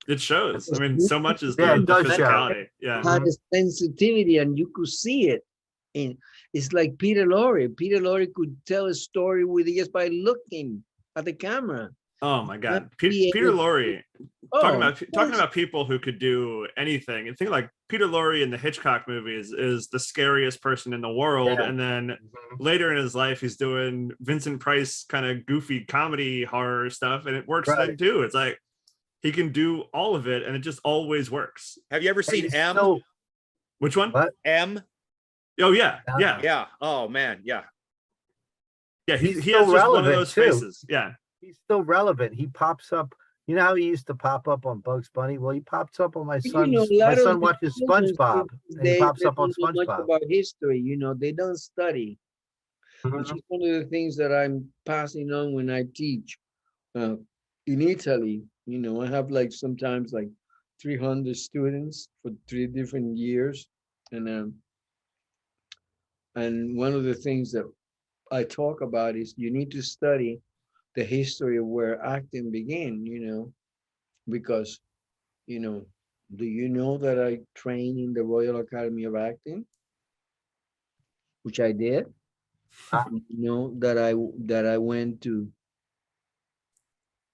It shows. I mean, so much is Yeah, it the does show. physicality. Yeah. had a sensitivity and you could see it. And it's like Peter Lorre. Peter Lorre could tell a story with just by looking at the camera. Oh my Not God. be Peter able to- Lorre, Oh, talking about people who could do anything, and think like Peter Lorre in the Hitchcock movies is the scariest person in the world. Yeah. And then Mhm. later in his life, he's doing Vincent Price kind of goofy comedy horror stuff, and it works Right. then too. It's like he can do all of it, and it just always works. Have you ever seen He's M? so- Which one? What? M? Oh yeah, Yeah. yeah, Yeah. Oh man. Yeah. yeah. He He's he so has just one of relevant, those too. faces. Yeah. He's still relevant. He pops up. You know how he used to pop up on Bugs Bunny? Well, he pops up on my a son's. lot My of son the watches children, SpongeBob, and he they pops up on don't know much SpongeBob. about history, they don't study, which Mhm. is one of the things that I'm passing on when I teach uh, in Italy. I have like sometimes like 300 students for 3 different years. And one of the things that I talk about is you need to study the history of where acting began, because, do you know that I trained in the Royal Academy of Acting, which I did? Ah. You know that I went to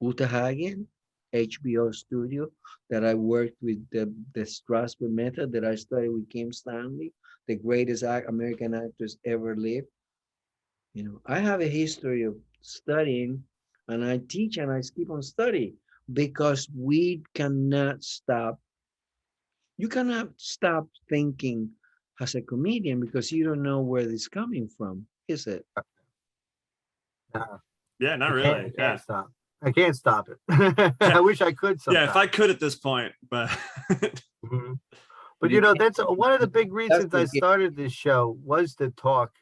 Uta Hagen HBO studio, that I worked with the Strasbourg method, that I studied with Kim Stanley, the greatest American actors ever lived. You know, I have a history of studying, and I teach and I keep on studying, because we cannot stop. You cannot stop thinking as a comedian, because you don't know where this is coming from, is it? Uh, Yeah, not I really. can't Yeah. stop. I can't stop it. I wish I could Yeah, sometimes. if I could at this point, but Mhm. But you know, that's one of the big reasons I the game. started this show, was to talk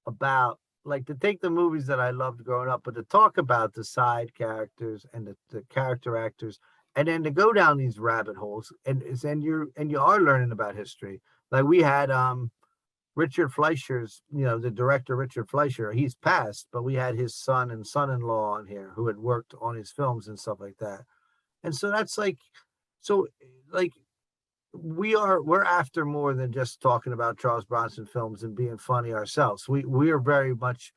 about, like, to take the movies that I loved growing up, but to talk about the side characters and the character actors, and then to go down these rabbit holes, and you are learning about history. Like we had Richard Fleischer's, the director Richard Fleischer, he's passed, but we had his son and son-in-law on here who had worked on his films and stuff like that. And so that's like, so like we're after more than just talking about Charles Bronson films and being funny ourselves. We are very much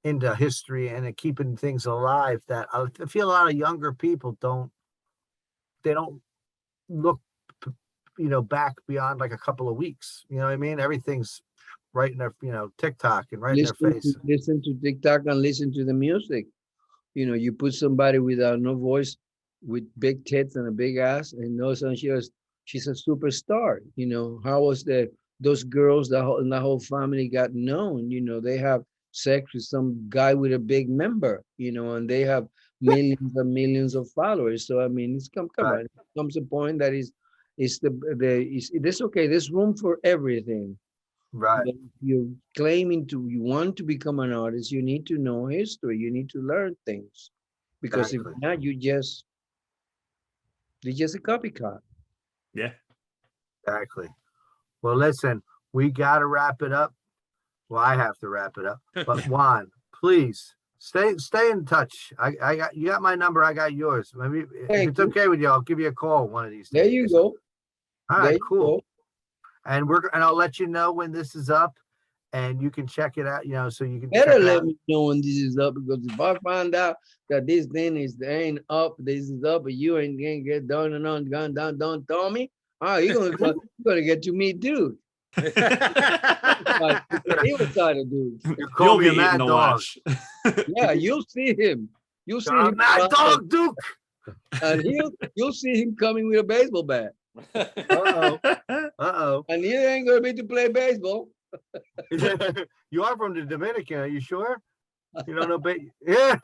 into history and keeping things alive, that I feel a lot of younger people don't look back beyond like a couple of weeks. You know what I mean? Everything's right in their TikTok and right in their face. Listen to TikTok and listen to the music. You know, you put somebody without no voice, with big tits and a big ass, and all of a sudden she's a superstar. You know, how was those girls, the whole family got known? You know, they have sex with some guy with a big member, and they have millions and millions of followers. So I mean, come Right. on, it comes a point that it's okay. There's room for everything. Right. But if you want to become an artist, you need to know history. You need to learn things, because if Exactly. not, you're just a copycat. yeah. Exactly. Well, listen, we got to wrap it up. Well, I have to wrap it up. But Juan, please stay in touch. I got, you got my number. I got yours. Maybe if Thank it's you. okay with you, I'll give you a call one of these There days. you go. All There right, you cool. go. And I'll let you know when this is up, and you can check it out. So you can Better check it let out. me know when this is up, because if I find out that this thing ain't up, this is up, but you ain't gonna get done and on, gone down, don't tell me. You're gonna get to meet dude. Like, he was trying to do. You call You'll me be a eating mad the dog. watch. Yeah, you'll see him. You'll see A him, mad dog, Duke. and you'll see him coming with a baseball bat. Uh-oh. And he ain't gonna be to play baseball. You are from the Dominican, are you sure? You don't know, yeah.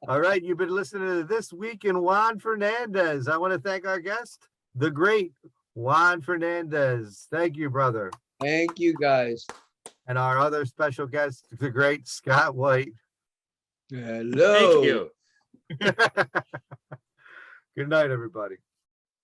All right, you've been listening to This Week in Juan Fernandez. I want to thank our guest, the great Juan Fernandez. Thank you, brother. Thank you, guys. And our other special guest, the great Scott White. Hello. Thank you. Good night, everybody.